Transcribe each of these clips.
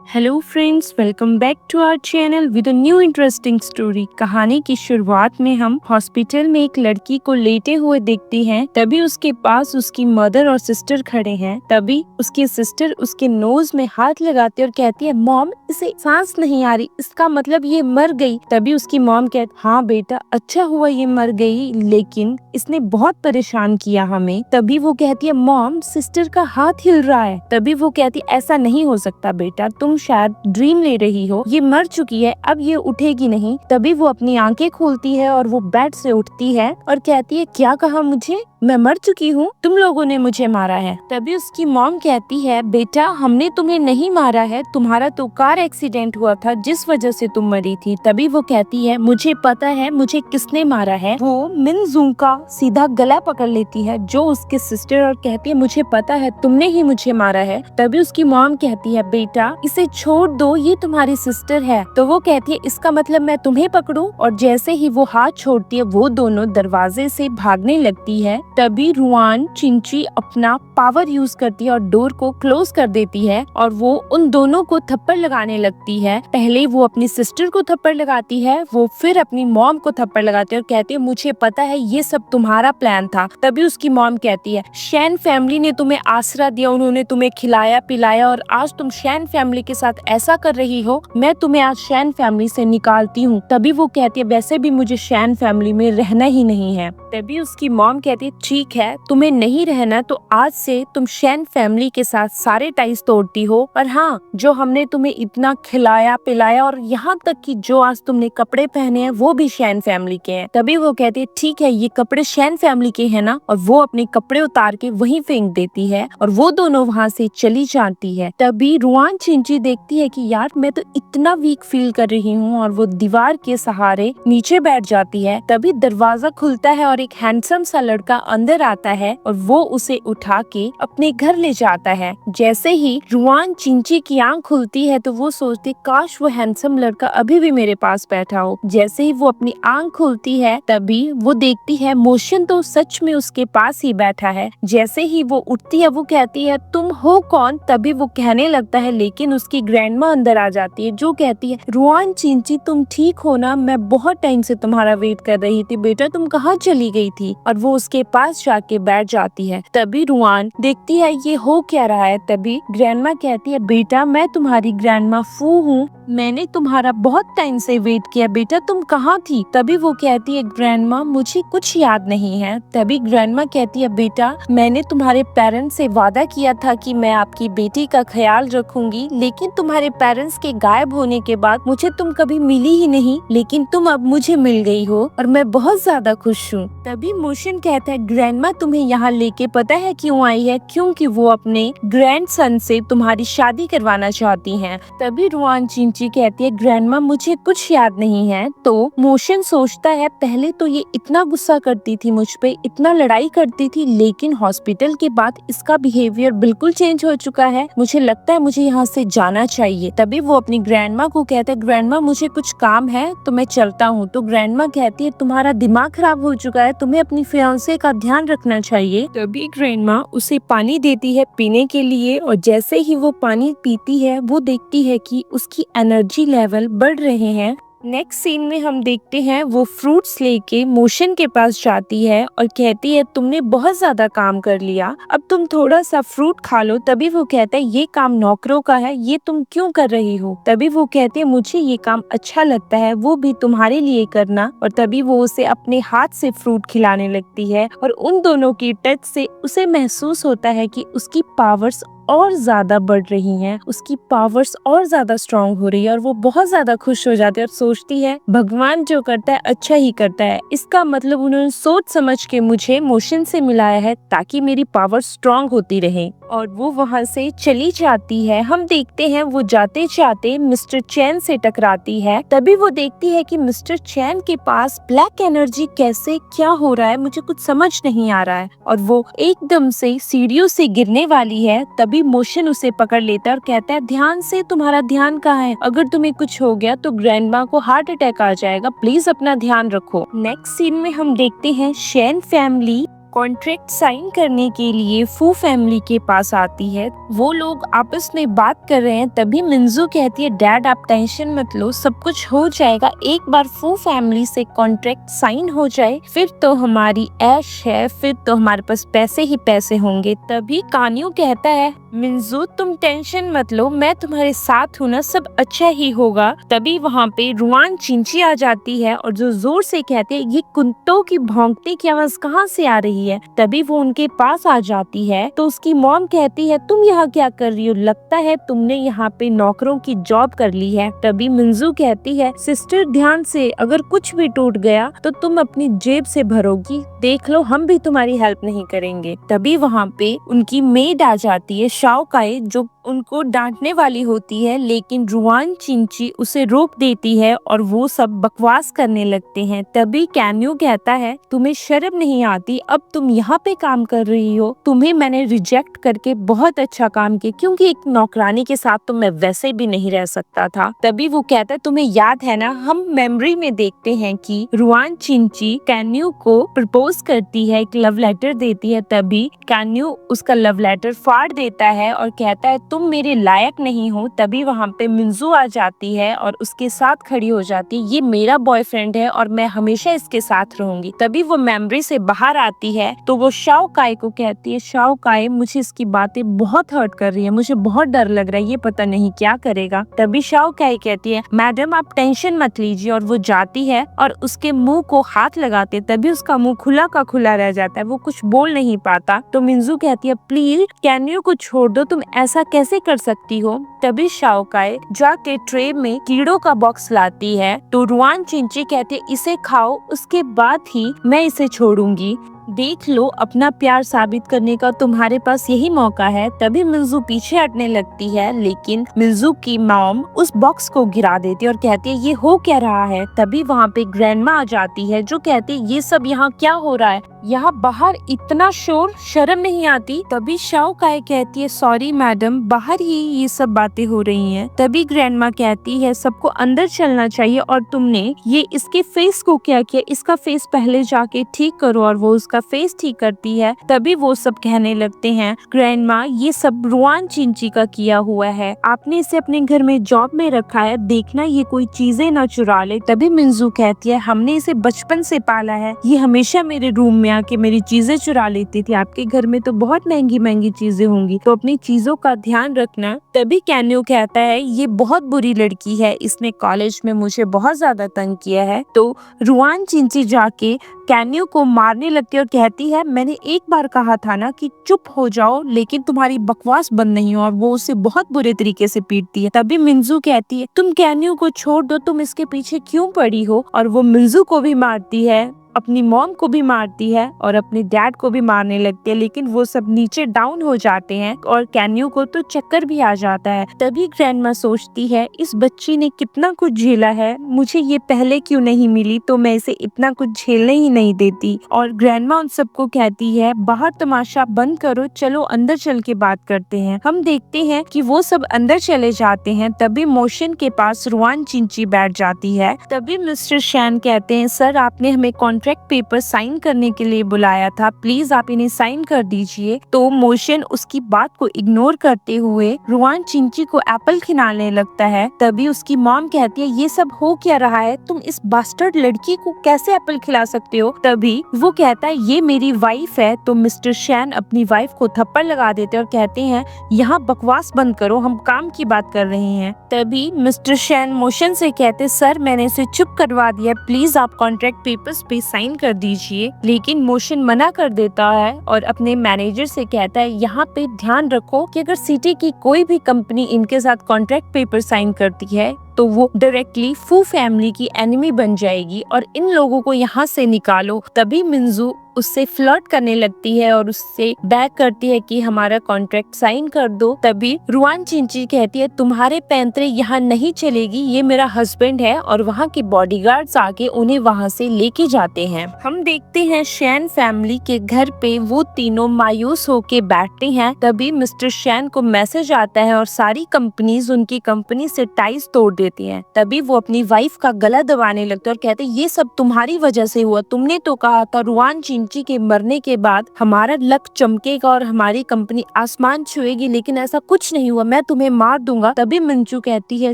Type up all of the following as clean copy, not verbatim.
Hello friends, welcome back to our channel with a new interesting story. कहानी की शुरुआत में हम हॉस्पिटल में एक लड़की को लेटे हुए देखते हैं। तभी उसके पास उसकी मदर और सिस्टर खड़े हैं। तभी उसकी सिस्टर उसके नोज में हाथ लगाती है और कहती है, मॉम इसे सांस नहीं आ रही, इसका मतलब ये मर गई। तभी उसकी मॉम कहती, हाँ बेटा, अच्छा हुआ ये मर गई, लेकिन इसने बहुत परेशान किया हमें। तभी वो कहती है, मॉम सिस्टर का हाथ हिल रहा है। तभी वो कहती, ऐसा नहीं हो सकता बेटा, तुम शायद ड्रीम ले रही हो, ये मर चुकी है, अब ये उठेगी नहीं। तभी वो अपनी आंखें खोलती है और वो बेड से उठती है और कहती है, क्या कहा मुझे, मैं मर चुकी हूँ, तुम लोगों ने मुझे मारा है। तभी उसकी मॉम कहती है, बेटा हमने तुम्हें नहीं मारा है, तुम्हारा तो कार एक्सीडेंट हुआ था जिस वजह से तुम मरी थी। तभी वो कहती है, मुझे पता है मुझे किसने मारा है। वो मिनजू का सीधा गला पकड़ लेती है जो उसके सिस्टर और कहती है, मुझे पता है तुमने ही मुझे मारा है। तभी उसकी मॉम कहती है, बेटा इसे छोड़ दो, ये तुम्हारी सिस्टर है। तो वो कहती है, इसका मतलब मैं तुम्हें पकड़ूं। और जैसे ही वो हाथ छोड़ती है वो दोनों दरवाजे से भागने लगती है। तभी रुआन चिंची अपना पावर यूज करती है और डोर को क्लोज कर देती है और वो उन दोनों को थप्पड़ लगाने लगती है। पहले वो अपनी सिस्टर को थप्पड़ लगाती है, वो फिर अपनी मॉम को थप्पड़ लगाती है और कहती है, मुझे पता है ये सब तुम्हारा प्लान था। तभी उसकी मॉम कहती है, शैन फैमिली ने तुम्हें आसरा दिया, उन्होंने तुम्हें खिलाया पिलाया और आज तुम शैन फैमिली के साथ ऐसा कर रही हो, मैं तुम्हें आज शैन फैमिली से निकालती हूँ। तभी वो कहती है, वैसे भी मुझे शैन फैमिली में रहना ही नहीं है। तभी उसकी मॉम कहती है, ठीक है तुम्हें नहीं रहना तो आज से तुम शैन फैमिली के साथ सारे टाइज तोड़ती हो, और हाँ जो हमने तुम्हें इतना खिलाया पिलाया और यहाँ तक कि जो आज तुमने कपड़े पहने हैं वो भी शैन फैमिली के हैं। तभी वो कहती है, ठीक है ये कपड़े शैन फैमिली के हैं ना, और वो अपने कपड़े उतार के वहीं फेंक देती है और वो दोनों वहाँ से चली जाती है। तभी रुआन चिंची देखती है कि यार मैं तो इतना वीक फील कर रही हूँ, और वो दीवार के सहारे नीचे बैठ जाती है। तभी दरवाजा खुलता है और एक हैंडसम सा लड़का अंदर आता है और वो उसे उठा के अपने घर ले जाता है। जैसे ही रुआन चिंची की आंख खुलती है तो वो सोचती, काश वो हैंडसम लड़का अभी भी मेरे पास बैठा हो। जैसे ही वो अपनी आंख खुलती है तभी वो देखती है मोशन तो सच में उसके पास ही बैठा है। जैसे ही वो उठती है वो कहती है, तुम हो कौन। तभी वो कहने लगता है, लेकिन उसकी ग्रैंडमा अंदर आ जाती है जो कहती है, रुआन चिंची तुम ठीक हो ना, मैं बहुत टाइम से तुम्हारा वेट कर रही थी, बेटा तुम कहाँ चली गई थी। और वो उसके पास जाके बैठ जाती है। तभी रुआन देखती है ये हो क्या रहा है। तभी ग्रैंडमा कहती है, बेटा मैं तुम्हारी ग्रैंडमा फू हूँ, मैंने तुम्हारा बहुत टाइम से वेट किया, बेटा तुम कहाँ थी। तभी वो कहती है, ग्रैंडमा मुझे कुछ याद नहीं है। तभी ग्रैंडमा कहती है, बेटा मैंने तुम्हारे पेरेंट्स से वादा किया था कि मैं आपकी बेटी का ख्याल रखूंगी, लेकिन तुम्हारे पेरेंट्स के गायब होने के बाद मुझे तुम कभी मिली ही नहीं, लेकिन तुम अब मुझे मिल गई हो और मैं बहुत ज्यादा खुश हूँ। तभी मोशन कहता है, ग्रैंडमा तुम्हें यहाँ लेके पता है क्यों आई है, क्योंकि वो अपने ग्रैंडसन से तुम्हारी शादी करवाना चाहती हैं। तभी रुआन चिंची कहती है, ग्रैंडमा मुझे कुछ याद नहीं है। तो मोशन सोचता है, पहले तो ये इतना गुस्सा करती थी मुझ पे, इतना लड़ाई करती थी, लेकिन हॉस्पिटल के बाद इसका बिहेवियर बिल्कुल चेंज हो चुका है, मुझे लगता है मुझे यहाँ से जाना चाहिए। तभी वो अपनी ग्रैंडमा को कहते हैं, ग्रैंडमा मुझे कुछ काम है तो मैं चलता हूँ। तो ग्रैंडमा कहती है, तुम्हारा दिमाग खराब हो चुका है, तुम्हें अपनी फियांसे का ध्यान रखना चाहिए। तभी ग्रैंडमा उसे पानी देती है पीने के लिए, और जैसे ही वो पानी पीती है वो देखती है कि उसकी एनर्जी लेवल बढ़ रहे हैं। नेक्स्ट सीन में हम देखते हैं वो फ्रूट्स लेके मोशन के पास जाती है और कहती है, तुमने बहुत ज्यादा काम कर लिया, अब तुम थोड़ा सा फ्रूट खा लो। तभी वो कहता है, ये काम नौकरों का है, ये तुम क्यों कर रही हो। तभी वो कहती है, मुझे ये काम अच्छा लगता है, वो भी तुम्हारे लिए करना। और तभी वो उसे अपने हाथ से फ्रूट खिलाने लगती है और उन दोनों की टच से उसे महसूस होता है कि उसकी पावर्स और ज्यादा बढ़ रही हैं, उसकी पावर्स और ज्यादा स्ट्रॉन्ग हो रही है, और वो बहुत ज्यादा खुश हो जाती है और सोचती है, भगवान जो करता है अच्छा ही करता है, इसका मतलब उन्होंने सोच समझ के मुझे मोशन से मिलाया है ताकि मेरी पावर स्ट्रॉन्ग होती रहे। और वो वहाँ से चली जाती है। हम देखते हैं वो जाते जाते मिस्टर चैन से टकराती है। तभी वो देखती है कि मिस्टर चैन के पास ब्लैक एनर्जी कैसे क्या हो रहा है, मुझे कुछ समझ नहीं आ रहा है, और वो एकदम से सीढ़ियों से गिरने वाली है। तभी मोशन उसे पकड़ लेता है और कहता है, ध्यान से, तुम्हारा ध्यान कहाँ है, अगर तुम्हें कुछ हो गया तो ग्रैंडमा को हार्ट अटैक आ जाएगा, प्लीज अपना ध्यान रखो। नेक्स्ट सीन में हम देखते हैं शैन फैमिली कॉन्ट्रैक्ट साइन करने के लिए फू फैमिली के पास आती है। वो लोग आपस में बात कर रहे हैं, तभी मिंजू कहती है डैड आप टेंशन मत लो, सब कुछ हो जाएगा, एक बार फू फैमिली से कॉन्ट्रैक्ट साइन हो जाए फिर तो हमारी ऐश है, फिर तो हमारे पास पैसे ही पैसे होंगे। तभी कान्यू कहता है मिंजू तुम टेंशन मत लो, मैं तुम्हारे साथ हूँ ना, सब अच्छा ही होगा। तभी वहाँ पे रुआन चिंची आ जाती है और जो जोर से कहते हैं ये कुत्तों की भौंकने की आवाज कहाँ से आ रही है। तभी वो उनके पास आ जाती है तो उसकी मॉम कहती है तुम यहाँ क्या कर रही हो, लगता है तुमने यहाँ पे नौकरों की जॉब कर ली है। तभी मिंजू कहती है सिस्टर ध्यान से, अगर कुछ भी टूट गया तो तुम अपनी जेब से भरोगी, देख लो हम भी तुम्हारी हेल्प नहीं करेंगे। तभी वहाँ पे उनकी मेड आ जाती है शाओ काई, जो उनको डांटने वाली होती है, लेकिन रुआन चिंची उसे रोक देती है और वो सब बकवास करने लगते हैं। तभी कैन्यू कहता है तुम्हें शर्म नहीं आती, अब तुम यहाँ पे काम कर रही हो, तुम्हें मैंने रिजेक्ट करके बहुत अच्छा काम किया, क्योंकि एक नौकरानी के साथ तो मैं वैसे भी नहीं रह सकता था। तभी वो कहता है तुम्हें याद है ना, हम मेमोरी में देखते हैं कि रुआन चिंची कैन्यू को प्रपोज करती है, एक लव लेटर देती है। तभी कैन्यू उसका लव लेटर फाड़ देता है और कहता है तुम मेरे लायक नहीं हो। तभी वहाँ पे मिंजू आ जाती है और उसके साथ खड़ी हो जाती है, ये मेरा बॉयफ्रेंड है और मैं हमेशा इसके साथ रहूंगी। तभी वो मेमोरी से बाहर आती है तो वो शाओ काई को कहती है शाओ काई मुझे इसकी बातें बहुत हर्ट कर रही है, मुझे बहुत डर लग रहा है, ये पता नहीं क्या करेगा। तभी शाओ काई कहती है मैडम आप टेंशन मत लीजिए, और वो जाती है और उसके मुंह को हाथ लगाते, तभी उसका मुंह खुला का खुला रह जाता है, वो कुछ बोल नहीं पाता। तो मिंजू कहती है प्लीज कैन्यू को छोड़ दो, तुम ऐसा कैसे कर सकती हो। तभी शाओ काई जाके ट्रे में कीड़ों का बॉक्स लाती है तो रुआन चिंची कहते है इसे खाओ, उसके बाद ही मैं इसे छोड़ूंगी, देख लो अपना प्यार साबित करने का तुम्हारे पास यही मौका है। तभी मिंजू पीछे हटने लगती है, लेकिन मिंजू की मॉम उस बॉक्स को गिरा देती है और कहती है ये हो क्या रहा है। तभी वहाँ पे ग्रैंडमा आ जाती है जो कहती है ये सब यहाँ क्या हो रहा है, यहाँ बाहर इतना शोर, शर्म नहीं आती। तभी शाओ काई कहती है सॉरी मैडम, बाहर ही ये सब बातें हो रही हैं। तभी ग्रैंडमा कहती है सबको अंदर चलना चाहिए, और तुमने ये इसके फेस को क्या किया, इसका फेस पहले जाके ठीक करो, और वो उसका फेस ठीक करती है। तभी वो सब कहने लगते हैं ग्रैंडमा ये सब रुआन चिंची का किया हुआ है, आपने इसे अपने घर में जॉब में रखा है, देखना ये कोई चीजें न चुरा ले। तभी मिंजू कहती है हमने इसे बचपन से पाला है, ये हमेशा मेरे रूम में आके मेरी चीजें चुरा लेती थी, आपके घर में तो बहुत महंगी महंगी चीजें होंगी, तो अपनी चीजों का ध्यान रखना। तभी कैन्यू कहता है ये बहुत बुरी लड़की है, इसने कॉलेज में मुझे बहुत ज्यादा तंग किया है। तो रुआन चिंची जाके कैन्यू को मारने लगती है और कहती है मैंने एक बार कहा था ना कि चुप हो जाओ, लेकिन तुम्हारी बकवास बंद नहीं हो, और वो उसे बहुत बुरे तरीके से पीटती है। तभी मिंजू कहती है तुम कैन्यू को छोड़ दो, तुम इसके पीछे क्यों पड़ी हो, और वो मिंजू को भी मारती है, अपनी मॉम को भी मारती है और अपने डैड को भी मारने लगती है, लेकिन वो सब नीचे डाउन हो जाते हैं और कैन्यू को तो चक्कर भी आ जाता है। तभी ग्रैंडमा सोचती है इस बच्ची ने कितना कुछ झेला है, मुझे ये पहले क्यों नहीं मिली, तो मैं इसे इतना कुछ झेलने ही नहीं देती। और ग्रैंडमा उन सबको कहती है बाहर तमाशा बंद करो, चलो अंदर चल के बात करते हैं। हम देखते हैं कि वो सब अंदर चले जाते हैं। तभी मोशन के पास रुआन चिंची बैठ जाती है। तभी मिस्टर शैन कहते हैं सर आपने हमें कॉन्ट्रैक्ट पेपर साइन करने के लिए बुलाया था, प्लीज आप इन्हें साइन कर दीजिए। तो मोशन उसकी बात को इग्नोर करते हुए रुआन चिंची को एप्पल खिलाने लगता है। तभी उसकी मॉम कहती है ये सब हो क्या रहा है, तुम इस बास्टर्ड लड़की को कैसे एप्पल खिला सकते हो। तभी वो कहता है ये मेरी वाइफ है। तो मिस्टर शैन अपनी वाइफ को थप्पड़ लगा देते और कहते हैं यहाँ बकवास बंद करो, हम काम की बात कर रहे हैं। तभी मिस्टर शैन मोशन से कहते सर मैंने इसे चुप करवा दिया, प्लीज आप कॉन्ट्रैक्ट पेपर्स पे साइन कर दीजिए। लेकिन मोशन मना कर देता है और अपने मैनेजर से कहता है यहाँ पे ध्यान रखो कि अगर सिटी की कोई भी कंपनी इनके साथ कॉन्ट्रैक्ट पेपर साइन करती है तो वो डायरेक्टली फू फैमिली की एनिमी बन जाएगी, और इन लोगों को यहाँ से निकालो। तभी मिंजू उससे फ्लर्ट करने लगती है और उससे बैक करती है कि हमारा कॉन्ट्रैक्ट साइन कर दो। तभी रुआन चिंची कहती है तुम्हारे पैंतरे यहाँ नहीं चलेगी, ये मेरा हस्बैंड है, और वहाँ के बॉडीगार्ड्स आके उन्हें वहाँ से लेके जाते हैं। हम देखते हैं शैन फैमिली के घर पे वो तीनों मायूस होके बैठते हैं। तभी मिस्टर शैन को मैसेज आता है और सारी कंपनीज उनकी कंपनी से टाइज तोड़ देती हैं। तभी वो अपनी वाइफ का गला दबाने लगते हैं और कहते हैं ये सब तुम्हारी वजह से हुआ, तुमने तो कहा था रुआन चिंची के मरने के बाद हमारा लक चमकेगा और हमारी कंपनी आसमान छुएगी, लेकिन ऐसा कुछ नहीं हुआ, मैं तुम्हें मार दूंगा। तभी मंजू कहती है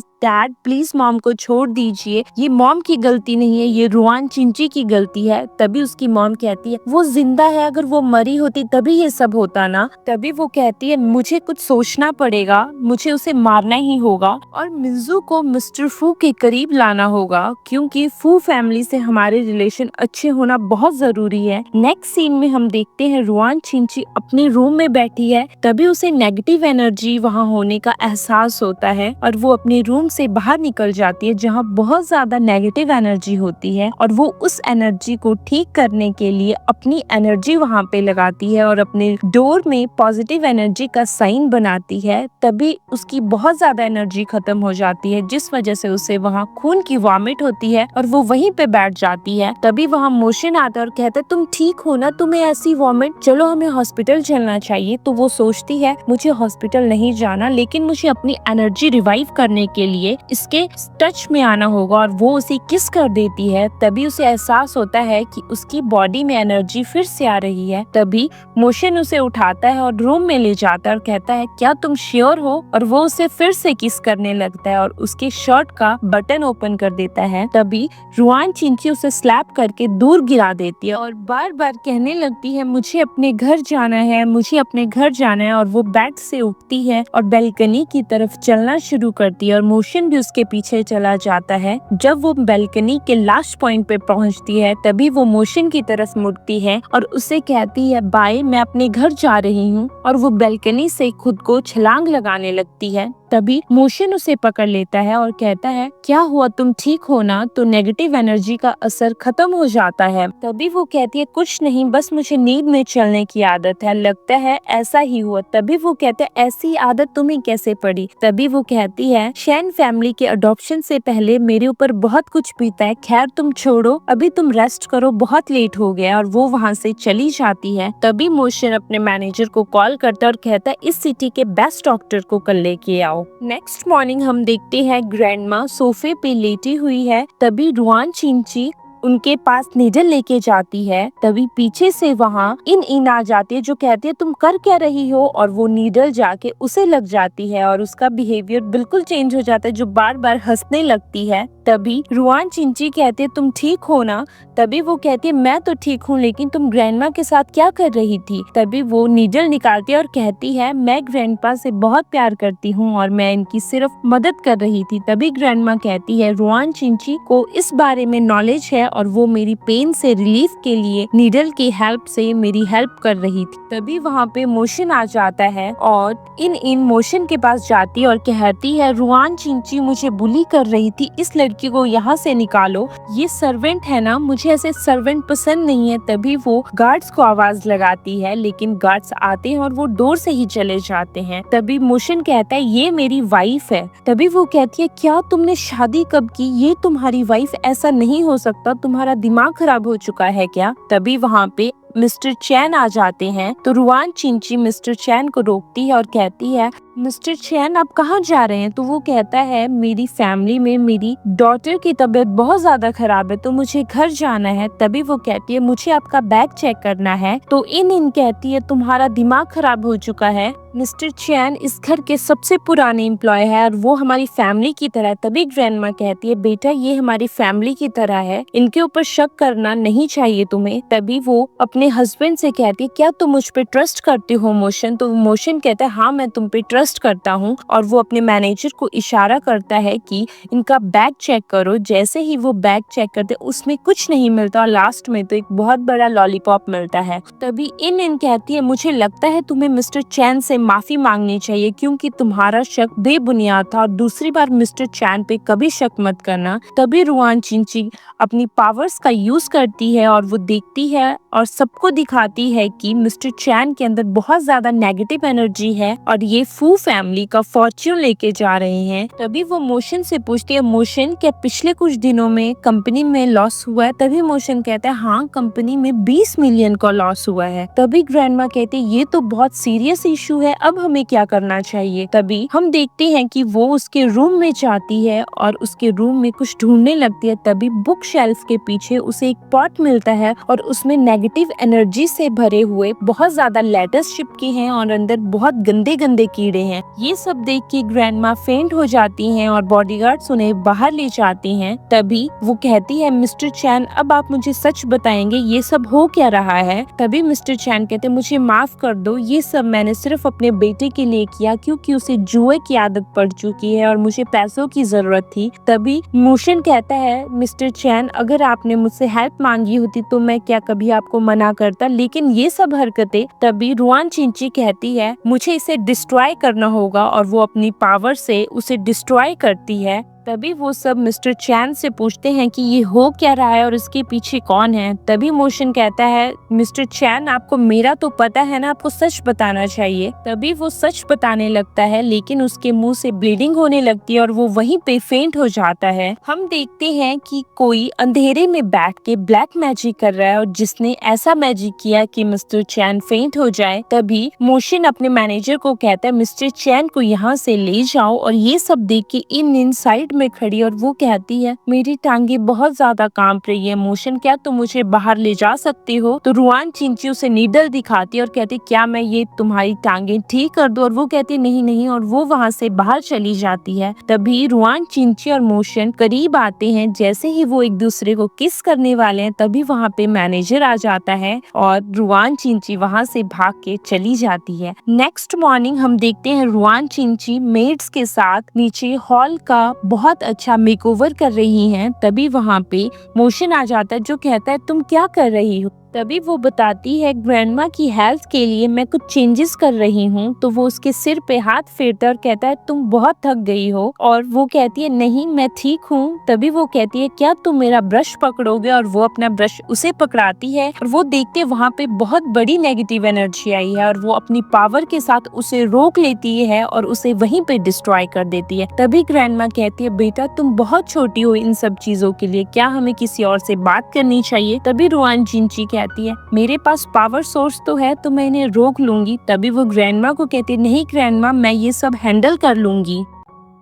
डैड प्लीज मॉम को छोड़ दीजिए, ये मॉम की गलती नहीं है, ये रुआन चिंची की गलती है। तभी उसकी मॉम कहती है वो जिंदा है, अगर वो मरी होती तभी ये सब होता ना। तभी वो कहती है मुझे कुछ सोचना पड़ेगा, मुझे उसे मारना ही होगा और मिंजू को मिस्टर फू के करीब लाना होगा, क्योंकि फू फैमिली से हमारे रिलेशन अच्छे होना बहुत जरूरी है। नेक्स्ट सीन में हम देखते हैं रुआन चिंची अपने रूम में बैठी है। तभी उसे नेगेटिव एनर्जी वहाँ होने का एहसास होता है और वो अपने रूम से बाहर निकल जाती है जहाँ बहुत ज्यादा नेगेटिव एनर्जी होती है, और वो उस एनर्जी को ठीक करने के लिए अपनी एनर्जी वहाँ पे लगाती है और अपने डोर में पॉजिटिव एनर्जी का साइन बनाती है। तभी उसकी बहुत ज्यादा एनर्जी खत्म हो जाती है, जिस वजह से उसे वहाँ खून की वॉमिट होती है और वो वहीं पे बैठ जाती है। तभी वहाँ मोशन आता है और कहता है तुम ठीक हो ना, तुम्हें ऐसी वॉमिट, चलो हमें हॉस्पिटल चलना चाहिए। तो वो सोचती है मुझे हॉस्पिटल नहीं जाना, लेकिन मुझे अपनी एनर्जी रिवाइव करने के लिए इसके टच में आना होगा, और वो उसे किस कर देती है। तभी उसे एहसास होता है कि उसकी बॉडी में एनर्जी फिर से आ रही है। तभी मोशन उसे उठाता है और रूम में ले जाता है और कहता है क्या तुम श्योर हो, और वो उसे फिर से किस करने लगता है और उसके शर्ट का बटन ओपन कर देता है। तभी रुआन चिंची उसे स्लैप करके दूर गिरा देती है और बार बार कहने लगती है मुझे अपने घर जाना है, मुझे अपने घर जाना है, और वो बेड से उठती है और बैल्कनी की तरफ चलना शुरू करती है और मोशन भी उसके पीछे चला जाता है। जब वो बैल्कनी के लास्ट पॉइंट पे पहुंचती है तभी वो मोशन की तरफ मुड़ती है और उसे कहती है बाय, मैं अपने घर जा रही हूँ, और वो बैल्कनी से खुद को छलांग लगाने लगती है। तभी मोशन उसे पकड़ लेता है और कहता है क्या हुआ, तुम ठीक हो ना? तो नेगेटिव एनर्जी का असर खत्म हो जाता है। तभी वो कहती है कुछ नहीं, बस मुझे नींद में चलने की आदत है, लगता है ऐसा ही हुआ। तभी वो कहते हैं ऐसी आदत तुम्हें कैसे पड़ी? तभी वो कहती है शैन फैमिली के अडॉप्शन से पहले मेरे ऊपर बहुत कुछ बीता है, खैर तुम छोड़ो, अभी तुम रेस्ट करो, बहुत लेट हो गया, और वो वहाँ से चली जाती है। तभी मोशन अपने मैनेजर को कॉल करता है और कहता है इस सिटी के बेस्ट डॉक्टर को कल लेके आओ। नेक्स्ट मॉर्निंग हम देखते हैं ग्रैंडमा सोफे पे लेटी हुई है। तभी रुआन चिंची उनके पास नीडल लेके जाती है। तभी पीछे से वहाँ इन आ जाती है जो कहती है तुम कर क्या रही हो, और वो नीडल जाके उसे लग जाती है और उसका बिहेवियर बिल्कुल चेंज हो जाता है, जो बार बार हंसने लगती है। तभी रुआन चिंची कहती है तुम ठीक हो ना? तभी वो कहती है मैं तो ठीक हूँ, लेकिन तुम ग्रैंडमा के साथ क्या कर रही थी? तभी वो नीडल निकालती है और कहती है मैं ग्रैंडपा से बहुत प्यार करती हूँ और मैं इनकी सिर्फ मदद कर रही थी। तभी ग्रैंडमा कहती है रुआन चिंची को इस बारे में नॉलेज है और वो मेरी पेन से रिलीफ के लिए नीडल की हेल्प से मेरी हेल्प कर रही थी। तभी वहाँ पे मोशन आ जाता है और इन मोशन के पास जाती है और कहती है रुआन चिंची मुझे बुली कर रही थी, इस लड़की को यहाँ से निकालो, ये सर्वेंट है ना, मुझे ऐसे सर्वेंट पसंद नहीं है। तभी वो गार्ड्स को आवाज लगाती है, लेकिन गार्ड्स आते हैं और वो डोर से ही चले जाते हैं। तभी मोशन कहता है ये मेरी वाइफ है। तभी वो कहती है क्या तुमने शादी कब की, ये तुम्हारी वाइफ, ऐसा नहीं हो सकता, तुम्हारा दिमाग खराब हो चुका है क्या? तभी वहाँ पे मिस्टर चैन आ जाते हैं तो रुआन चिंची मिस्टर चैन को रोकती है और कहती है मिस्टर चैन आप कहाँ जा रहे हैं? तो वो कहता है मेरी फैमिली में मेरी डॉटर की तबीयत बहुत ज्यादा खराब है तो मुझे घर जाना है। तभी वो कहती है मुझे आपका बैग चेक करना है। तो इन कहती है तुम्हारा दिमाग खराब हो चुका है, मिस्टर चैन इस घर के सबसे पुराने एम्प्लॉय है और वो हमारी फैमिली की तरह है। तभी ग्रैंडमा कहती है बेटा ये हमारी फैमिली की तरह है, इनके ऊपर शक करना नहीं चाहिए तुम्हें। तभी वो अपने हस्बैंड से कहती है क्या तुम मुझ पे ट्रस्ट करते हो मोशन? तो मोशन कहता है हाँ मैं तुम पे ट्रस्ट करता हूँ, और वो अपने मैनेजर को इशारा करता है कि इनका बैग चेक करो। जैसे ही वो बैग चेक करते उसमें कुछ नहीं मिलता और लास्ट में तो एक बहुत बड़ा लॉलीपॉप मिलता है। तभी इन कहती है मुझे लगता है तुम्हें मिस्टर चैन से माफी मांगनी चाहिए क्योंकि तुम्हारा शक बेबुनियाद था, और दूसरी बार मिस्टर चैन पे कभी शक मत करना। तभी रुआन चिंची अपनी पावर्स का यूज करती है और वो देखती है और सबको दिखाती है कि मिस्टर चैन के अंदर बहुत ज्यादा नेगेटिव एनर्जी है और ये फू वू फैमिली का फॉर्च्यून लेके जा रहे हैं। तभी वो मोशन से पूछती है, मोशन क्या पिछले कुछ दिनों में कंपनी में लॉस हुआ है? तभी मोशन कहता है हाँ, कंपनी में 20 मिलियन का लॉस हुआ है। तभी ग्रैंडमा कहती है ये तो बहुत सीरियस इशू है, अब हमें क्या करना चाहिए? तभी हम देखते हैं कि वो उसके रूम में जाती है और उसके रूम में कुछ ढूंढने लगती है। तभी बुक शेल्फ के पीछे उसे एक पॉट मिलता है और उसमें नेगेटिव एनर्जी से भरे हुए बहुत ज्यादा लेटर्स चिपके हैं और अंदर बहुत गंदे गंदे कीड़े हैं। ये सब देख के ग्रैंडमा फेंट हो जाती हैं और बॉडीगार्ड्स उन्हें बाहर ले जाते हैं। तभी वो कहती है मिस्टर चैन, अब आप मुझे सच बताएंगे ये सब हो क्या रहा है? तभी मिस्टर चैन कहते मुझे माफ कर दो, ये सब मैंने सिर्फ अपने बेटे के लिए किया क्योंकि उसे जुए की आदत पड़ चुकी है और मुझे पैसों की जरूरत थी। तभी मोशन कहता है मिस्टर चैन, अगर आपने मुझसे हेल्प मांगी होती तो मैं क्या कभी आपको मना करता, लेकिन ये सब हरकतें। तभी रुआन चिंची कहती है मुझे इसे डिस्ट्रॉय करना होगा और वो अपनी पावर से उसे डिस्ट्रॉय करती है। तभी वो सब मिस्टर चैन से पूछते हैं कि ये हो क्या रहा है और इसके पीछे कौन है? तभी मोशन कहता है मिस्टर चैन, आपको मेरा तो पता है ना, आपको सच बताना चाहिए। तभी वो सच बताने लगता है लेकिन उसके मुंह से ब्लीडिंग होने लगती है और वो वहीं पे फेंट हो जाता है। हम देखते हैं कि कोई अंधेरे में बैठ के ब्लैक मैजिक कर रहा है और जिसने ऐसा मैजिक किया कि मिस्टर चैन फेंट हो जाए। तभी मोशन अपने मैनेजर को कहता है मिस्टर चैन को यहाँ से ले जाओ और ये सब देख के इन साइड में खड़ी और वो कहती है मेरी टांगे बहुत ज्यादा कांप रही है, मोशन क्या तुम मुझे बाहर ले जा सकती हो? तो रुआन चिंची उसे नीडल दिखाती है और कहती क्या मैं ये तुम्हारी टांगे ठीक कर दूं? और वो कहती नहीं नहीं और वो वहाँ से बाहर चली जाती है। तभी रुआन चिंची और मोशन करीब आते हैं। जैसे ही वो एक दूसरे को किस करने वाले हैं तभी वहाँ पे मैनेजर आ जाता है और रुआन चिंची वहाँ से भाग के चली जाती है। नेक्स्ट मॉर्निंग हम देखते हैं रुआन चिंची मेड्स के साथ नीचे हॉल का बहुत अच्छा मेकओवर कर रही हैं। तभी वहाँ पे मोशन आ जाता है जो कहता है तुम क्या कर रही हो? तभी वो बताती है ग्रैंडमा की हेल्थ के लिए मैं कुछ चेंजेस कर रही हूँ। तो वो उसके सिर पे हाथ फेरता और कहता है तुम बहुत थक गई हो और वो कहती है नहीं मैं ठीक हूँ। तभी वो कहती है क्या तुम मेरा ब्रश पकड़ोगे? और वो अपना ब्रश उसे पकड़ाती है और वो देखते वहाँ पे बहुत बड़ी नेगेटिव एनर्जी आई है और वो अपनी पावर के साथ उसे रोक लेती है और उसे वहीं पे डिस्ट्रॉय कर देती है। तभी ग्रैंडमा कहती है बेटा तुम बहुत छोटी हो इन सब चीजों के लिए, क्या हमें किसी और से बात करनी चाहिए? तभी रुआन चिंची कहती है मेरे पास पावर सोर्स तो है तो मैं इन्हें रोक लूंगी। तभी वो ग्रैंडमा को कहती है नहीं ग्रैंडमा मैं ये सब हैंडल कर लूंगी।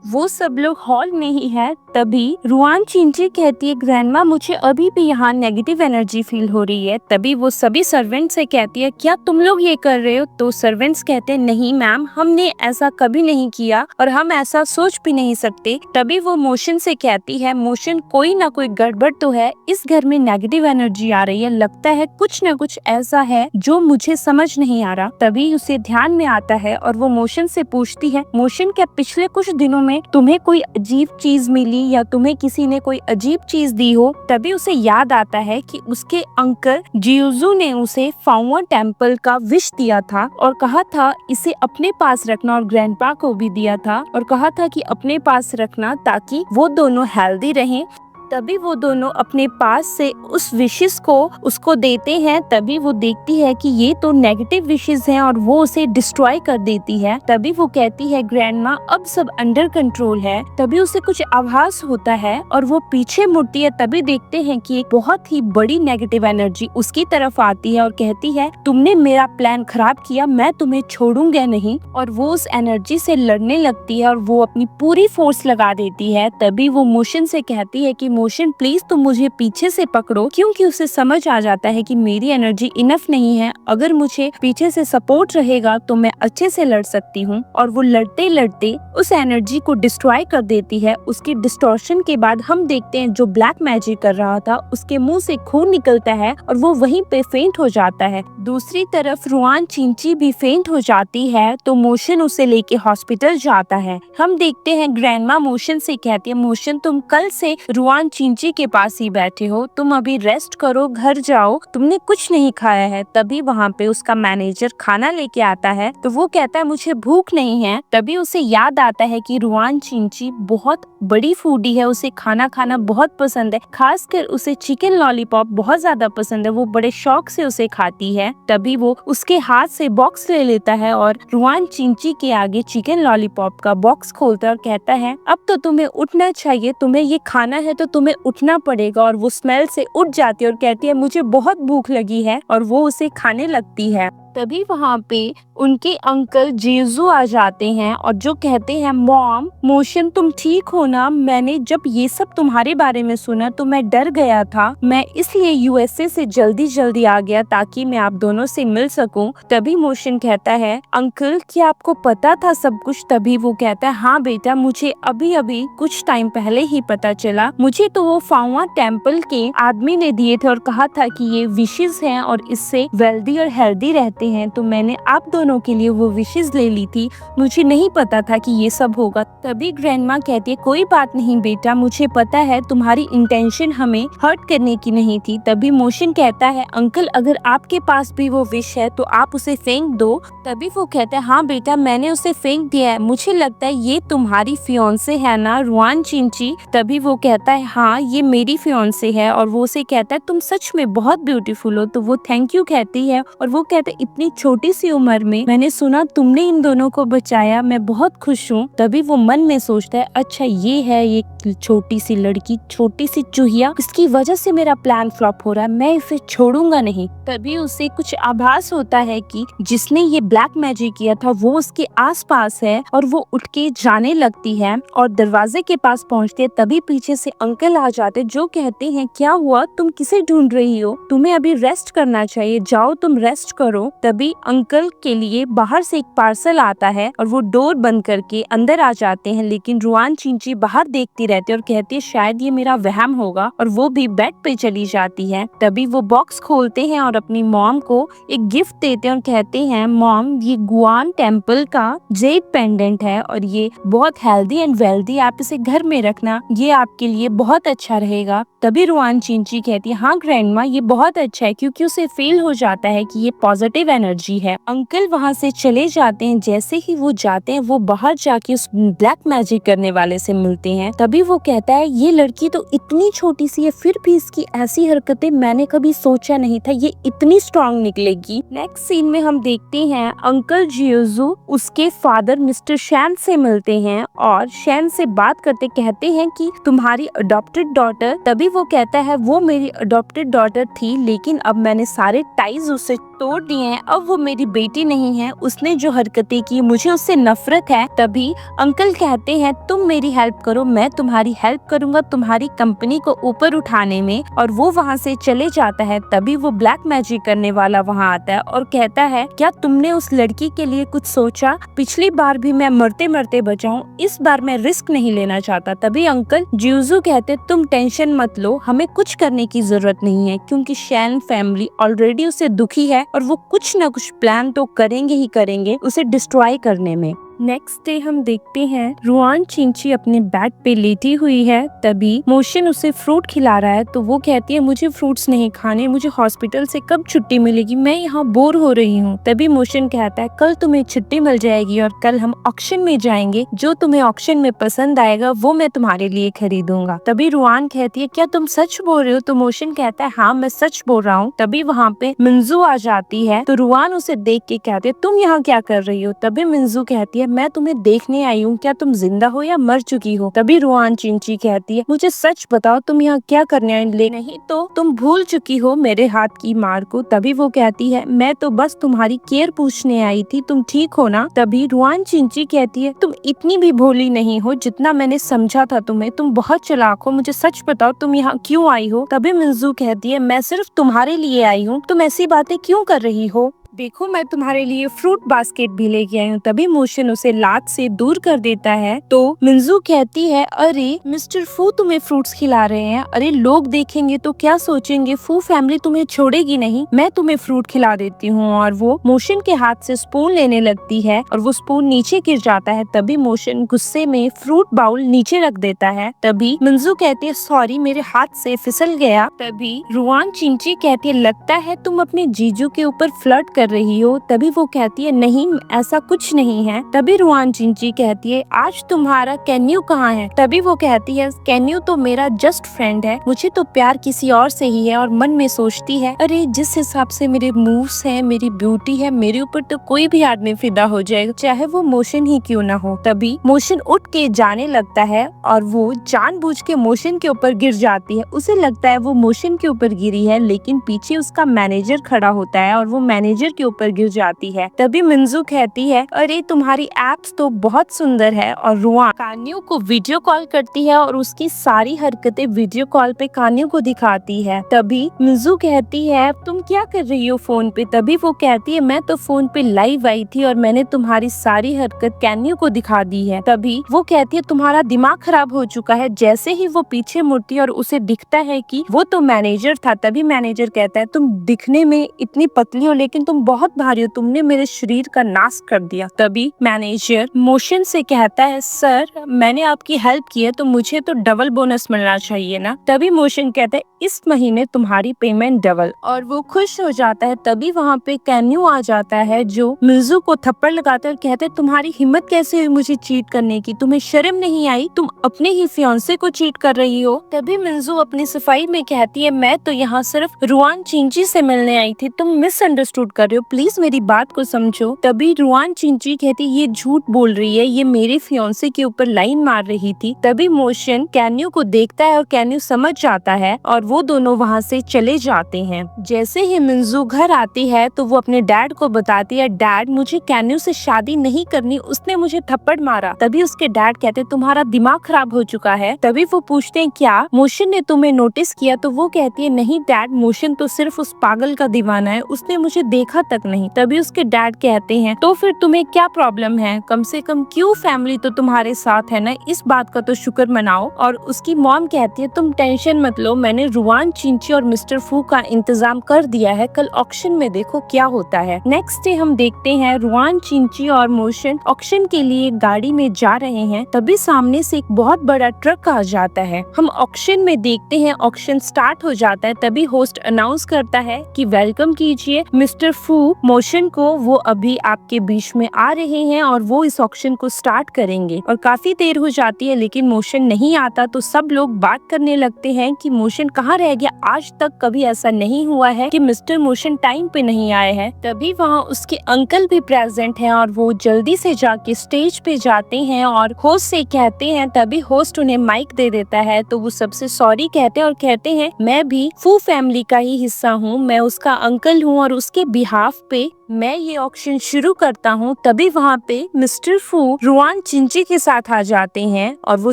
वो सब लोग हॉल में ही है। तभी रुआन चिंची कहती है ग्रैंडमा मुझे अभी भी यहाँ नेगेटिव एनर्जी फील हो रही है। तभी वो सभी सर्वेंट से कहती है क्या तुम लोग ये कर रहे हो? तो सर्वेंट्स कहते हैं नहीं मैम हमने ऐसा कभी नहीं किया और हम ऐसा सोच भी नहीं सकते। तभी वो मोशन से कहती है मोशन कोई ना कोई गड़बड़ तो है, इस घर में नेगेटिव एनर्जी आ रही है, लगता है कुछ ना कुछ ऐसा है जो मुझे समझ नहीं आ रहा। तभी उसे ध्यान में आता है और वो मोशन से पूछती है मोशन क्या पिछले कुछ दिनों में तुम्हें कोई अजीब चीज मिली या तुम्हें किसी ने कोई अजीब चीज दी हो? तभी उसे याद आता है कि उसके अंकल जियोजू ने उसे फाउंडर टेम्पल का विश दिया था और कहा था इसे अपने पास रखना और ग्रैंडपा को भी दिया था और कहा था कि अपने पास रखना ताकि वो दोनों हेल्दी रहें। तभी वो दोनों अपने पास से उस विशेस को उसको देते हैं। तभी वो देखती है कि ये तो नेगेटिव विशेस हैं और वो उसे डिस्ट्रॉय कर देती है। तभी वो कहती है ग्रैंडमा अब सब अंडर कंट्रोल है। तभी उसे कुछ आभास होता है और वो पीछे मुड़ती है। तभी देखते हैं कि एक बहुत ही बड़ी नेगेटिव एनर्जी उसकी तरफ आती है और कहती है तुमने मेरा प्लान खराब किया, मैं तुम्हें छोड़ूंगा नहीं। और वो उस एनर्जी से लड़ने लगती है और वो अपनी पूरी फोर्स लगा देती है। तभी वो मोशन से कहती है कि मोशन प्लीज तुम मुझे पीछे से पकड़ो, क्योंकि उसे समझ आ जाता है कि मेरी एनर्जी इनफ नहीं है, अगर मुझे पीछे से सपोर्ट रहेगा तो मैं अच्छे से लड़ सकती हूँ। और वो लड़ते लड़ते उस एनर्जी को डिस्ट्रॉय कर देती है। उसकी डिस्टॉर्शन के बाद हम देखते हैं जो ब्लैक मैजिक कर रहा था उसके मुंह से खून निकलता है और वो वहीं पे फेंट हो जाता है। दूसरी तरफ रुआन चिंची भी फेंट हो जाती है तो मोशन उसे लेके हॉस्पिटल जाता है। हम देखते हैं ग्रैंडमा मोशन से कहती है मोशन तुम कल से रुआन चिंची के पास ही बैठे हो, तुम अभी रेस्ट करो, घर जाओ, तुमने कुछ नहीं खाया है। तभी वहाँ पे उसका मैनेजर खाना लेके आता है तो वो कहता है मुझे भूख नहीं है। तभी उसे याद आता है कि रुआन चिंची बहुत बड़ी फूडी है, उसे खाना खाना बहुत पसंद है, खासकर उसे चिकन लॉलीपॉप बहुत ज्यादा पसंद है, वो बड़े शौक से उसे खाती है। तभी वो उसके हाथ से बॉक्स ले लेता है और रुआन चिंची के आगे चिकन लॉलीपॉप का बॉक्स खोलता है और कहता है अब तो तुम्हें उठना चाहिए, तुम्हें ये खाना है तो तुम्हें उठना पड़ेगा। और वो स्मेल से उठ जाती है और कहती है मुझे बहुत भूख लगी है, और वो उसे खाने लगती है। तभी वहाँ पे उनके अंकल जेजू आ जाते हैं और जो कहते हैं मॉम, मोशन तुम ठीक हो ना? मैंने जब ये सब तुम्हारे बारे में सुना तो मैं डर गया था, मैं इसलिए यूएसए से जल्दी जल्दी आ गया ताकि मैं आप दोनों से मिल सकूं। तभी मोशन कहता है अंकल क्या आपको पता था सब कुछ? तभी वो कहता है हाँ बेटा, मुझे अभी अभी कुछ टाइम पहले ही पता चला, मुझे तो वो फावा टेम्पल के आदमी ने दिए थे और कहा था कि ये विशेष हैं और इससे वेल्दी और हेल्दी रहते हैं, तो मैंने आप दोनों के लिए वो विशेष ले ली थी, मुझे नहीं पता था कि ये सब होगा। तभी ग्रैंडमा कहती है कोई बात नहीं बेटा, मुझे पता है तुम्हारी इंटेंशन हमें हर्ट करने की नहीं थी। तभी मोशन कहता है अंकल अगर आपके पास भी वो विश है तो आप उसे फेंक दो। तभी वो कहता है हाँ बेटा, मैंने उसे फेंक दिया है, मुझे लगता है ये तुम्हारी फियोंसे है ना रुआन चिंची? तभी वो कहता है हाँ ये मेरी फियोंसे है, और वो उसे कहता है तुम सच में बहुत ब्यूटीफुल हो। तो वो थैंक यू कहती है और वो कहता है इतनी छोटी सी उम्र में मैंने सुना तुमने इन दोनों को बचाया, मैं बहुत खुश हूँ। तभी वो मन में सोचता है अच्छा ये है ये छोटी सी लड़की, छोटी सी चूहिया, इसकी वजह से मेरा प्लान फ्लॉप हो रहा है, मैं इसे छोड़ूंगा नहीं। तभी उसे कुछ आभास होता है कि जिसने ये ब्लैक मैजिक किया था वो उसके आसपास है, और वो उठ के जाने लगती है और दरवाजे के पास पहुंचती है। तभी पीछे से अंकल आ जाते जो कहते हैं क्या हुआ, तुम किसे ढूंढ रही हो? तुम्हें अभी रेस्ट करना चाहिए, जाओ तुम रेस्ट करो। तभी अंकल के लिए बाहर से एक पार्सल आता है और वो डोर बंद करके अंदर आ जाते हैं, लेकिन रुआन चिंची बाहर देखती रहती है और कहती है शायद ये मेरा वहम होगा, और वो भी बेड पे चली जाती है। तभी वो बॉक्स खोलते हैं और अपनी मॉम को एक गिफ्ट देते हैं और कहते हैं मॉम ये गुआन टेम्पल का जेड पेंडेंट है और ये बहुत हेल्दी एंड वेल्दी, आप इसे घर में रखना, ये आपके लिए बहुत अच्छा रहेगा। तभी रुआन चिंची कहती है हाँ ग्रैंडमा ये बहुत अच्छा है, क्योंकि उसे फील हो जाता है कि ये पॉजिटिव एनर्जी है। अंकल वहाँ से चले जाते हैं, जैसे ही वो जाते हैं वो बाहर जाके उस ब्लैक मैजिक करने वाले से मिलते हैं। तभी वो कहता है ये लड़की तो इतनी छोटी सी है फिर भी इसकी ऐसी हरकतें मैंने कभी सोचा नहीं था, ये इतनी स्ट्रॉन्ग निकलेगी। नेक्स्ट सीन में हम देखते हैं अंकल जियोजू उसके फादर मिस्टर शैन से मिलते हैं और शैन से बात करते कहते हैं कि तुम्हारी अडॉप्टेड डॉटर। तभी वो कहता है वो मेरी अडॉप्टेड डॉटर थी, लेकिन अब मैंने सारे टाइज उससे तोड़ दिए हैं, अब वो मेरी बेटी नहीं है, उसने जो हरकतें की मुझे उससे नफरत है। तभी अंकल कहते हैं तुम मेरी हेल्प करो, मैं तुम्हारी हेल्प करूंगा तुम्हारी कंपनी को ऊपर उठाने में, और वो वहाँ से चले जाता है। तभी वो ब्लैक मैजिक करने वाला वहाँ आता है और कहता है क्या तुमने उस लड़की के लिए कुछ सोचा? पिछली बार भी मैं मरते मरते बचाऊं, इस बार मैं रिस्क नहीं लेना चाहता। तभी अंकल जियोजू कहते तुम टेंशन मत लो, हमें कुछ करने की जरूरत नहीं है, क्योंकि शैन फैमिली ऑलरेडी उसे दुखी है और वो कुछ न कुछ प्लान तो करेंगे ही करेंगे उसे डिस्ट्रॉय करने में। नेक्स्ट डे हम देखते हैं रुआन चिंची अपने बेड पे लेटी हुई है। तभी मोशन उसे फ्रूट खिला रहा है तो वो कहती है मुझे फ्रूट्स नहीं खाने, मुझे हॉस्पिटल से कब छुट्टी मिलेगी, मैं यहाँ बोर हो रही हूँ। तभी मोशन कहता है कल तुम्हें छुट्टी मिल जाएगी और कल हम ऑक्शन में जाएंगे, जो तुम्हें ऑक्शन में पसंद आएगा वो मैं तुम्हारे लिए खरीदूंगा। तभी रुआन कहती है क्या तुम सच बोल रहे हो? तो मोशन कहता है हाँ मैं सच बोल रहा हूँ। तभी वहाँ पे मिंजू आ जाती है तो रुआन उसे देख के कहते है तुम यहाँ क्या कर रही हो? तभी मिंजू कहती है मैं तुम्हें देखने आई हूँ, क्या तुम जिंदा हो या मर चुकी हो? तभी रुआन चिंची कहती है मुझे सच बताओ तुम यहाँ क्या करने आई, ले नहीं तो तुम भूल चुकी हो मेरे हाथ की मार को। तभी वो कहती है मैं तो बस तुम्हारी केयर पूछने आई थी, तुम ठीक हो ना? तभी रुआन चिंची कहती है तुम इतनी भी भोली नहीं हो जितना मैंने समझा था तुम्हें, तुम बहुत चालाक हो, मुझे सच बताओ तुम यहाँ क्यों आई हो? तभी मिंजू कहती है मैं सिर्फ तुम्हारे लिए आई हूँ, तुम ऐसी बातें क्यों कर रही हो? देखो मैं तुम्हारे लिए फ्रूट बास्केट भी लेके आई हूँ। तभी मोशन उसे लात से दूर कर देता है। तो मिंजू कहती है, अरे मिस्टर फू तुम्हें फ्रूट्स खिला रहे हैं, अरे लोग देखेंगे तो क्या सोचेंगे, फू फैमिली तुम्हें छोड़ेगी नहीं, मैं तुम्हें फ्रूट खिला देती हूँ। और वो मोशन के हाथ से स्पून लेने लगती है और वो स्पून नीचे गिर जाता है। तभी मोशन गुस्से में फ्रूट बाउल नीचे रख देता है। तभी मिंजू कहती है, सॉरी मेरे हाथ से फिसल गया। तभी रुआन चिंची कहती है, लगता है तुम अपने जीजू के ऊपर फ्लर्ट कर रही हो। तभी वो कहती है, नहीं ऐसा कुछ नहीं है। तभी रुआन चिंची कहती है, आज तुम्हारा कैन्यू कहाँ है। तभी वो कहती है, कैन्यू तो मेरा जस्ट फ्रेंड है, मुझे तो प्यार किसी और से ही है। और मन में सोचती है, अरे जिस हिसाब से मेरे मूव्स हैं, मेरी ब्यूटी है, मेरे ऊपर तो कोई भी आदमी फिदा हो जाएगा, चाहे वो मोशन ही क्यों ना हो। तभी मोशन उठ के जाने लगता है और वो जानबूझ के मोशन के ऊपर गिर जाती है। उसे लगता है वो मोशन के ऊपर गिरी है, लेकिन पीछे उसका मैनेजर खड़ा होता है और वो मैनेजर के ऊपर गिर जाती है। तभी मिंजू कहती है, अरे तुम्हारी एप्स तो बहुत सुंदर है। और रुआन कान्यू को वीडियो कॉल करती है और उसकी सारी हरकतें वीडियो कॉल पे कान्यू को दिखाती है। तभी मिंजू कहती है, तुम क्या कर रही हो फोन पे। तभी वो कहती है, मैं तो फोन पे लाइव आई थी और मैंने तुम्हारी सारी हरकत कान्यू को दिखा दी है। तभी वो कहती है, तुम्हारा दिमाग खराब हो चुका है। जैसे ही वो पीछे मुड़ती है और उसे दिखता है कि वो तो मैनेजर था। तभी मैनेजर कहता है, तुम दिखने में इतनी पतली हो लेकिन तुम बहुत भारी हो, तुमने मेरे शरीर का नाश कर दिया। तभी मैनेजर मोशन से कहता है, सर मैंने आपकी हेल्प की है तो मुझे तो डबल बोनस मिलना चाहिए ना। तभी मोशन कहता है, इस महीने तुम्हारी पेमेंट डबल। और वो खुश हो जाता है। तभी वहाँ पे कैन्यू आ जाता है जो मिंजू को थप्पड़ लगाता है और कहते हैं, तुम्हारी हिम्मत कैसे हुई मुझे चीट करने की, तुम्हें शर्म नहीं आई, तुम अपने ही फियांसे को चीट कर रही हो। तभी मिंजू अपनी सफाई में कहती है, मैं तो यहाँ सिर्फ रुआन चिंची से मिलने आई थी, तुम मिसअंडरस्टूड कर रहे हो, प्लीज मेरी बात को समझो। तभी रुआन चिंची कहती, ये झूठ बोल रही है, ये मेरे फियांसे के ऊपर लाइन मार रही थी। तभी मोशन कैन्यू को देखता है और कैन्यू समझ जाता है और वो दोनों वहाँ से चले जाते हैं। जैसे ही मिंजू घर आती है तो वो अपने डैड को बताती है, डैड मुझे कैन्यू से शादी नहीं करनी, उसने मुझे थप्पड़ मारा। तभी उसके डैड कहते, तुम्हारा दिमाग खराब हो चुका है। तभी वो पूछते हैं, क्या मोशन ने तुम्हें नोटिस किया। तो वो कहती है, नहीं डैड, मोशन तो सिर्फ उस पागल का दीवाना है, उसने मुझे देखा तक नहीं। तभी उसके डैड कहते हैं, तो फिर तुम्हें क्या प्रॉब्लम है, कम से कम क्यों फैमिली तो तुम्हारे साथ है ना, इस बात का तो शुक्र मनाओ। और उसकी मॉम कहती है, तुम टेंशन मत लो, मैंने रुआन चिंची और मिस्टर फू का इंतजाम कर दिया है, कल ऑक्शन में देखो क्या होता है। नेक्स्ट डे हम देखते हैं रुआन चिंची और मोशन ऑक्शन के लिए गाड़ी में जा रहे हैं। तभी सामने से एक बहुत बड़ा ट्रक आ जाता है। हम ऑक्शन में देखते हैं, ऑक्शन स्टार्ट हो जाता है। तभी होस्ट अनाउंस करता है कि वेलकम कीजिए मिस्टर फू मोशन को, वो अभी आपके बीच में आ रहे हैं और वो इस ऑक्शन को स्टार्ट करेंगे। और काफी देर हो जाती है लेकिन मोशन नहीं आता। तो सब लोग बात करने लगते हैं कि मोशन कहाँ रह गया, आज तक कभी ऐसा नहीं हुआ है कि मिस्टर मोशन टाइम पे नहीं आए हैं। तभी वहाँ उसके अंकल भी प्रेजेंट हैं और वो जल्दी से जाके स्टेज पे जाते हैं और होस्ट से कहते हैं। तभी होस्ट उन्हें माइक दे देता है तो वो सबसे सॉरी कहते हैं और कहते हैं, मैं भी फू फैमिली का ही हिस्सा हूँ, मैं उसका अंकल हूँ और उसके बिहाफ पे मैं ये ऑक्शन शुरू करता हूँ। तभी वहाँ पे मिस्टर फू रुआन चिंची के साथ आ जाते हैं और वो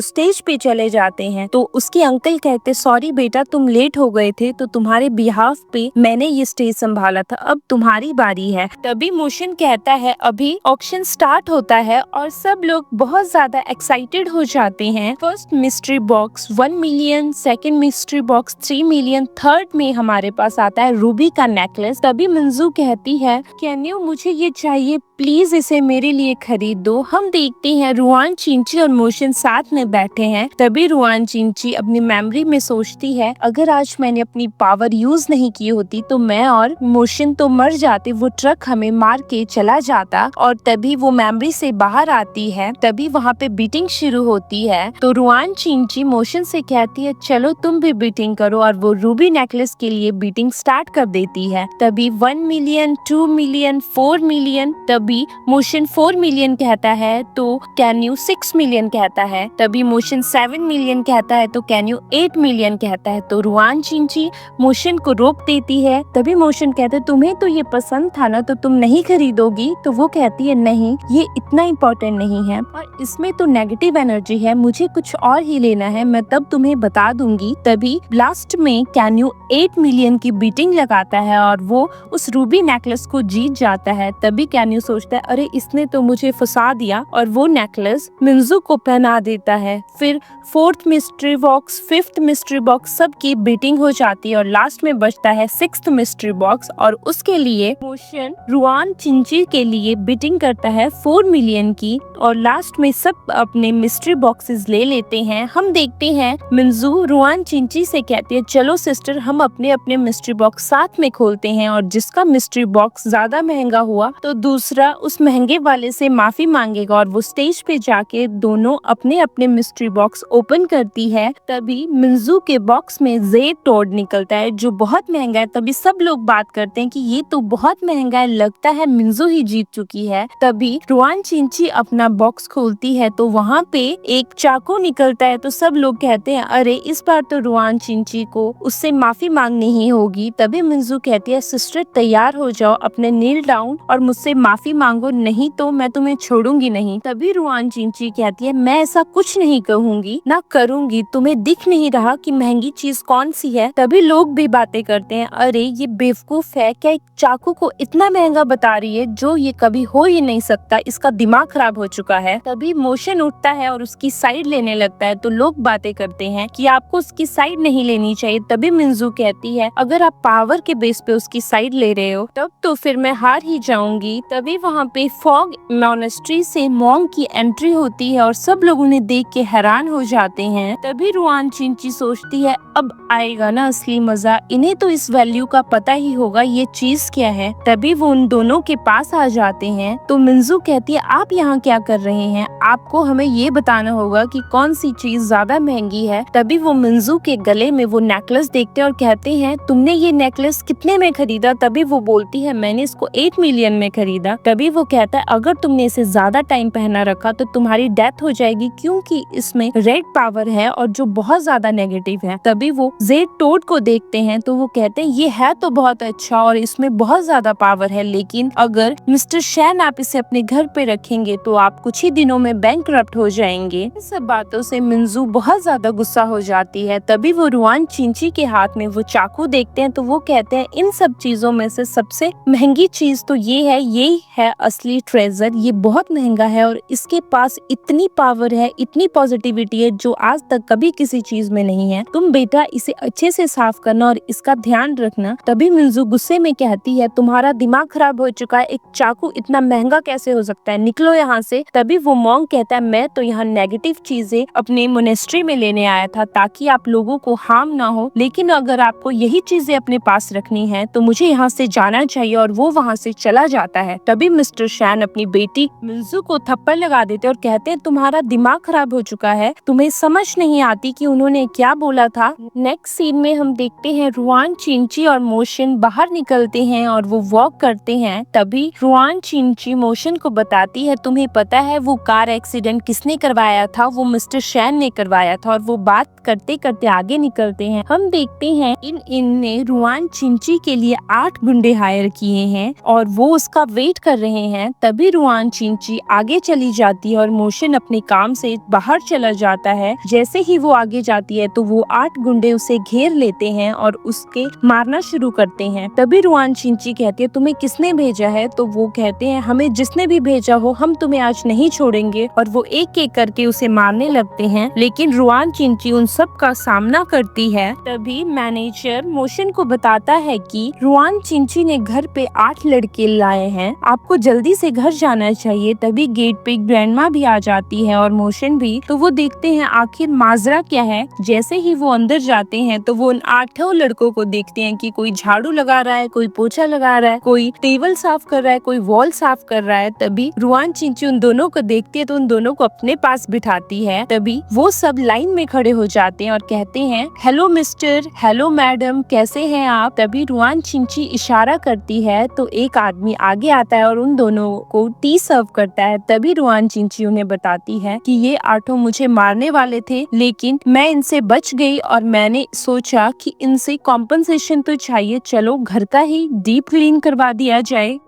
स्टेज पे चले जाते हैं। तो उसके अंकल कहते, सॉरी बेटा तुम लेट हो गए थे, तो तुम्हारे बिहाफ पे मैंने ये स्टेज संभाला था, अब तुम्हारी बारी है। तभी मोशन कहता है, अभी ऑक्शन स्टार्ट होता है और सब लोग बहुत ज्यादा एक्साइटेड हो जाते हैं। First mystery box 1 million, second mystery box 3 million, third में हमारे पास आता है रूबी का नेकलेस। तभी मिंजू कहती है, कैन्यू मुझे ये चाहिए, प्लीज इसे मेरे लिए खरीद दो। हम देखते हैं रुआन चिंची और मोशन साथ में बैठे हैं। तभी रुआन चिंची अपनी मेमोरी में सोचती है, अगर आज मैंने अपनी पावर यूज नहीं की होती तो मैं और मोशन तो मर जाते, वो ट्रक हमें मार के चला जाता। और तभी वो मेमोरी से बाहर आती है। तभी वहाँ पे बीटिंग शुरू होती है। तो रुआन चिंची मोशन से कहती है, चलो तुम भी बीटिंग करो, और वो रूबी नेकलेस के लिए बीटिंग स्टार्ट कर देती है। तभी 1 मिलियन, 2 मिलियन, 4 मिलियन, तभी तभी मोशन 4 मिलियन कहता है तो कैन यू 6 मिलियन कहता है। तभी मोशन 7 मिलियन कहता है तो कैन यू 8 मिलियन कहता है। तो रुआन चिंची मोशन को रोक देती है। तभी मोशन कहते है तुम्हें तो ये पसंद था ना, तो तुम नहीं खरीदोगी। तो वो कहती है नहीं, ये इतना इम्पोर्टेंट नहीं है और इसमें तो नेगेटिव एनर्जी है, मुझे कुछ और ही लेना है, मैं तब तुम्हें बता दूंगी। तभी लास्ट में कैन यू 8 मिलियन की बीटिंग लगाता है और वो उस रूबी नेकलेस को जीत जाता है। तभी कैन यू सोचता है अरे इसने तो मुझे फंसा दिया और वो नेकलेस मिंजू को पहना देता है। फिर 4th mystery box, 5th mystery box सबकी बीटिंग हो जाती है और लास्ट में बचता है 6th मिस्ट्री बॉक्स और उसके लिए मोशन रुआन चिंची के लिए बीटिंग करता है 4 मिलियन की और लास्ट में सब अपने मिस्ट्री बॉक्सेस ले लेते हैं। हम देखते हैं मिंजू रुआन चिंची से कहती है चलो सिस्टर हम अपने अपने मिस्ट्री बॉक्स साथ में खोलते हैं और जिसका मिस्ट्री बॉक्स ज्यादा महंगा हुआ तो दूसरा उस महंगे वाले से माफी मांगेगा और वो स्टेज पे जाके दोनों अपने अपने मिस्ट्री बॉक्स ओपन करती है। तभी मिंजू के बॉक्स में जेड टोड निकलता है जो बहुत महंगा है। तभी सब लोग बात करते हैं कि ये तो बहुत महंगा है, लगता है मिंजू ही जीत चुकी है। तभी रुआन चिंची अपना बॉक्स खोलती है तो वहाँ पे एक चाकू निकलता है तो सब लोग कहते हैं अरे इस बार तो रुआन चिंची को उससे माफी मांगनी ही होगी। तभी मिंजू कहती है सिस्टर तैयार हो जाओ, अपने नील डाउन और मुझसे माफी मांगो, नहीं तो मैं तुम्हें छोड़ूंगी नहीं। तभी रुआन चिंची कहती है मैं ऐसा कुछ नहीं कहूंगी ना करूंगी, तुम्हें दिख नहीं रहा कि महंगी चीज कौन सी है। तभी लोग भी बातें करते हैं अरे ये बेवकूफ है, क्या एक चाकू को इतना महंगा बता रही है जो ये कभी हो ही नहीं सकता, इसका दिमाग खराब हो चुका है। तभी मोशन उठता है और उसकी साइड लेने लगता है तो लोग बातें करते हैं कि आपको उसकी साइड नहीं लेनी चाहिए। तभी मिंजू कहती है अगर आप पावर के बेस पे उसकी साइड ले रहे हो तब तो फिर मैं हार ही जाऊंगी। तभी वहाँ पे फॉग मॉनेस्ट्री से मॉन्ग की एंट्री होती है और सब लोग उन्हें देख के हैरान हो जाते हैं। तभी रुआन चिंची सोचती है अब आएगा ना असली मजा, इन्हें तो इस वैल्यू का पता ही होगा ये चीज क्या है। तभी वो उन दोनों के पास आ जाते हैं तो मिंजू कहती है आप यहाँ क्या कर रहे हैं, आपको हमें ये बताना होगा कि कौन सी चीज ज्यादा महंगी है। तभी वो मिंजू के गले में वो नेकलेस देखते हैं और कहते हैं तुमने ये नेकलेस कितने में खरीदा। तभी वो बोलती है मैंने इसको 8 मिलियन में खरीदा। तभी वो कहता है अगर तुमने इसे ज्यादा टाइम पहना रखा तो तुम्हारी डेथ हो जाएगी क्योंकि इसमें रेड पावर है और जो बहुत ज्यादा नेगेटिव है। तभी वो जेड टोड को देखते हैं तो वो कहते हैं ये है तो बहुत अच्छा और इसमें बहुत ज्यादा पावर है, लेकिन अगर मिस्टर शैन आप इसे अपने घर पे रखेंगे तो आप कुछ ही दिनों में बैंकरप्ट हो जाएंगे। इन सब बातों से मिंजू बहुत ज्यादा गुस्सा हो जाती है। तभी वो रुआन चिंची के हाथ में वो चाकू देखते हैं तो वो कहते हैं इन सब चीजों में से सबसे महंगी चीज तो ये है, यही है असली ट्रेजर, ये बहुत महंगा है और इसके पास इतनी पावर है, इतनी पॉजिटिविटी है जो आज तक कभी किसी चीज में नहीं है। तुम बेटा इसे अच्छे से साफ करना और इसका ध्यान रखना। तभी मिंजू गुस्से में कहती है तुम्हारा दिमाग खराब हो चुका है, एक चाकू इतना महंगा कैसे हो सकता है, निकलो यहाँ से। तभी वो मॉन्ग कहता है मैं तो यहाँ नेगेटिव चीजें अपने मोनेस्ट्री में लेने आया था ताकि आप लोगों को हार्म ना हो, लेकिन अगर आपको यही चीजें अपने पास रखनी है तो मुझे यहाँ से जाना चाहिए और वो वहाँ से चला जाता है। तभी मिस्टर शैन अपनी बेटी मिंजू को थप्पड़ लगा देते और कहते हैं तुम्हारा दिमाग खराब हो चुका है, तुम्हें समझ नहीं आती कि उन्होंने क्या बोला था। नेक्स्ट सीन में हम देखते हैं रुआन चिंची और मोशन बाहर निकलते हैं और वो वॉक करते हैं। तभी रुआन चिंची मोशन को बताती है तुम्हें पता है वो कार एक्सीडेंट किसने करवाया था, वो मिस्टर शैन ने करवाया था। और वो बात करते करते आगे निकलते हैं। हम देखते हैं इनने रुआन चिंची के लिए 8 गुंडे हायर किए हैं और वो उसका वेट कर रहे हैं। तभी रुआन चिंची आगे चली जाती है और मोशन अपने काम से बाहर चला जाता है। जैसे ही वो आगे जाती है तो वो 8 गुंडे उसे घेर लेते हैं और उसके मारना शुरू करते हैं। तभी रुआन चिंची कहती है तुम्हें किसने भेजा है, तो वो कहते हैं हमें जिसने भी भेजा हो हम तुम्हें आज नहीं छोड़ेंगे और वो एक एक करके उसे मारने लगते हैं। लेकिन रुआन चिंची उन सब का सामना करती है। तभी मैनेजर मोशन को बताता है कि रुआन चिंची ने घर पे 8 लड़के लाए हैं, आपको जल्दी से घर जाना चाहिए। तभी गेट पे ग्रैंडमा भी आ जाती है और मोशन भी। तो वो देखते हैं आखिर माजरा क्या है। जैसे ही वो अंदर जाते हैं तो वो उन 8 लड़कों को देखते हैं कि कोई झाड़ू लगा रहा है, कोई पोछा लगा रहा है, कोई टेबल साफ कर रहा है, कोई वॉल साफ कर रहा है। तभी रुआन चिंची उन दोनों को देखती है तो उन दोनों को अपने पास बिठाती है। तभी वो सब लाइन में खड़े हो जाते हैं और कहते हैं हेलो मिस्टर, हेलो मैडम, कैसे हैं आप। तभी रुआन चिंची इशारा करती है तो एक आदमी आगे आता है और उन दोनों को टी सर्व करता है। तभी रुआन चिंची उन्हें बताती है कि ये 8 मुझे मारने वाले थे, लेकिन मैं इनसे बच गई और मैंने सोचा कि इनसे कॉम्पनसेशन तो चाहिए, चलो घर का ही डीप क्लीन करवा दिया जाए।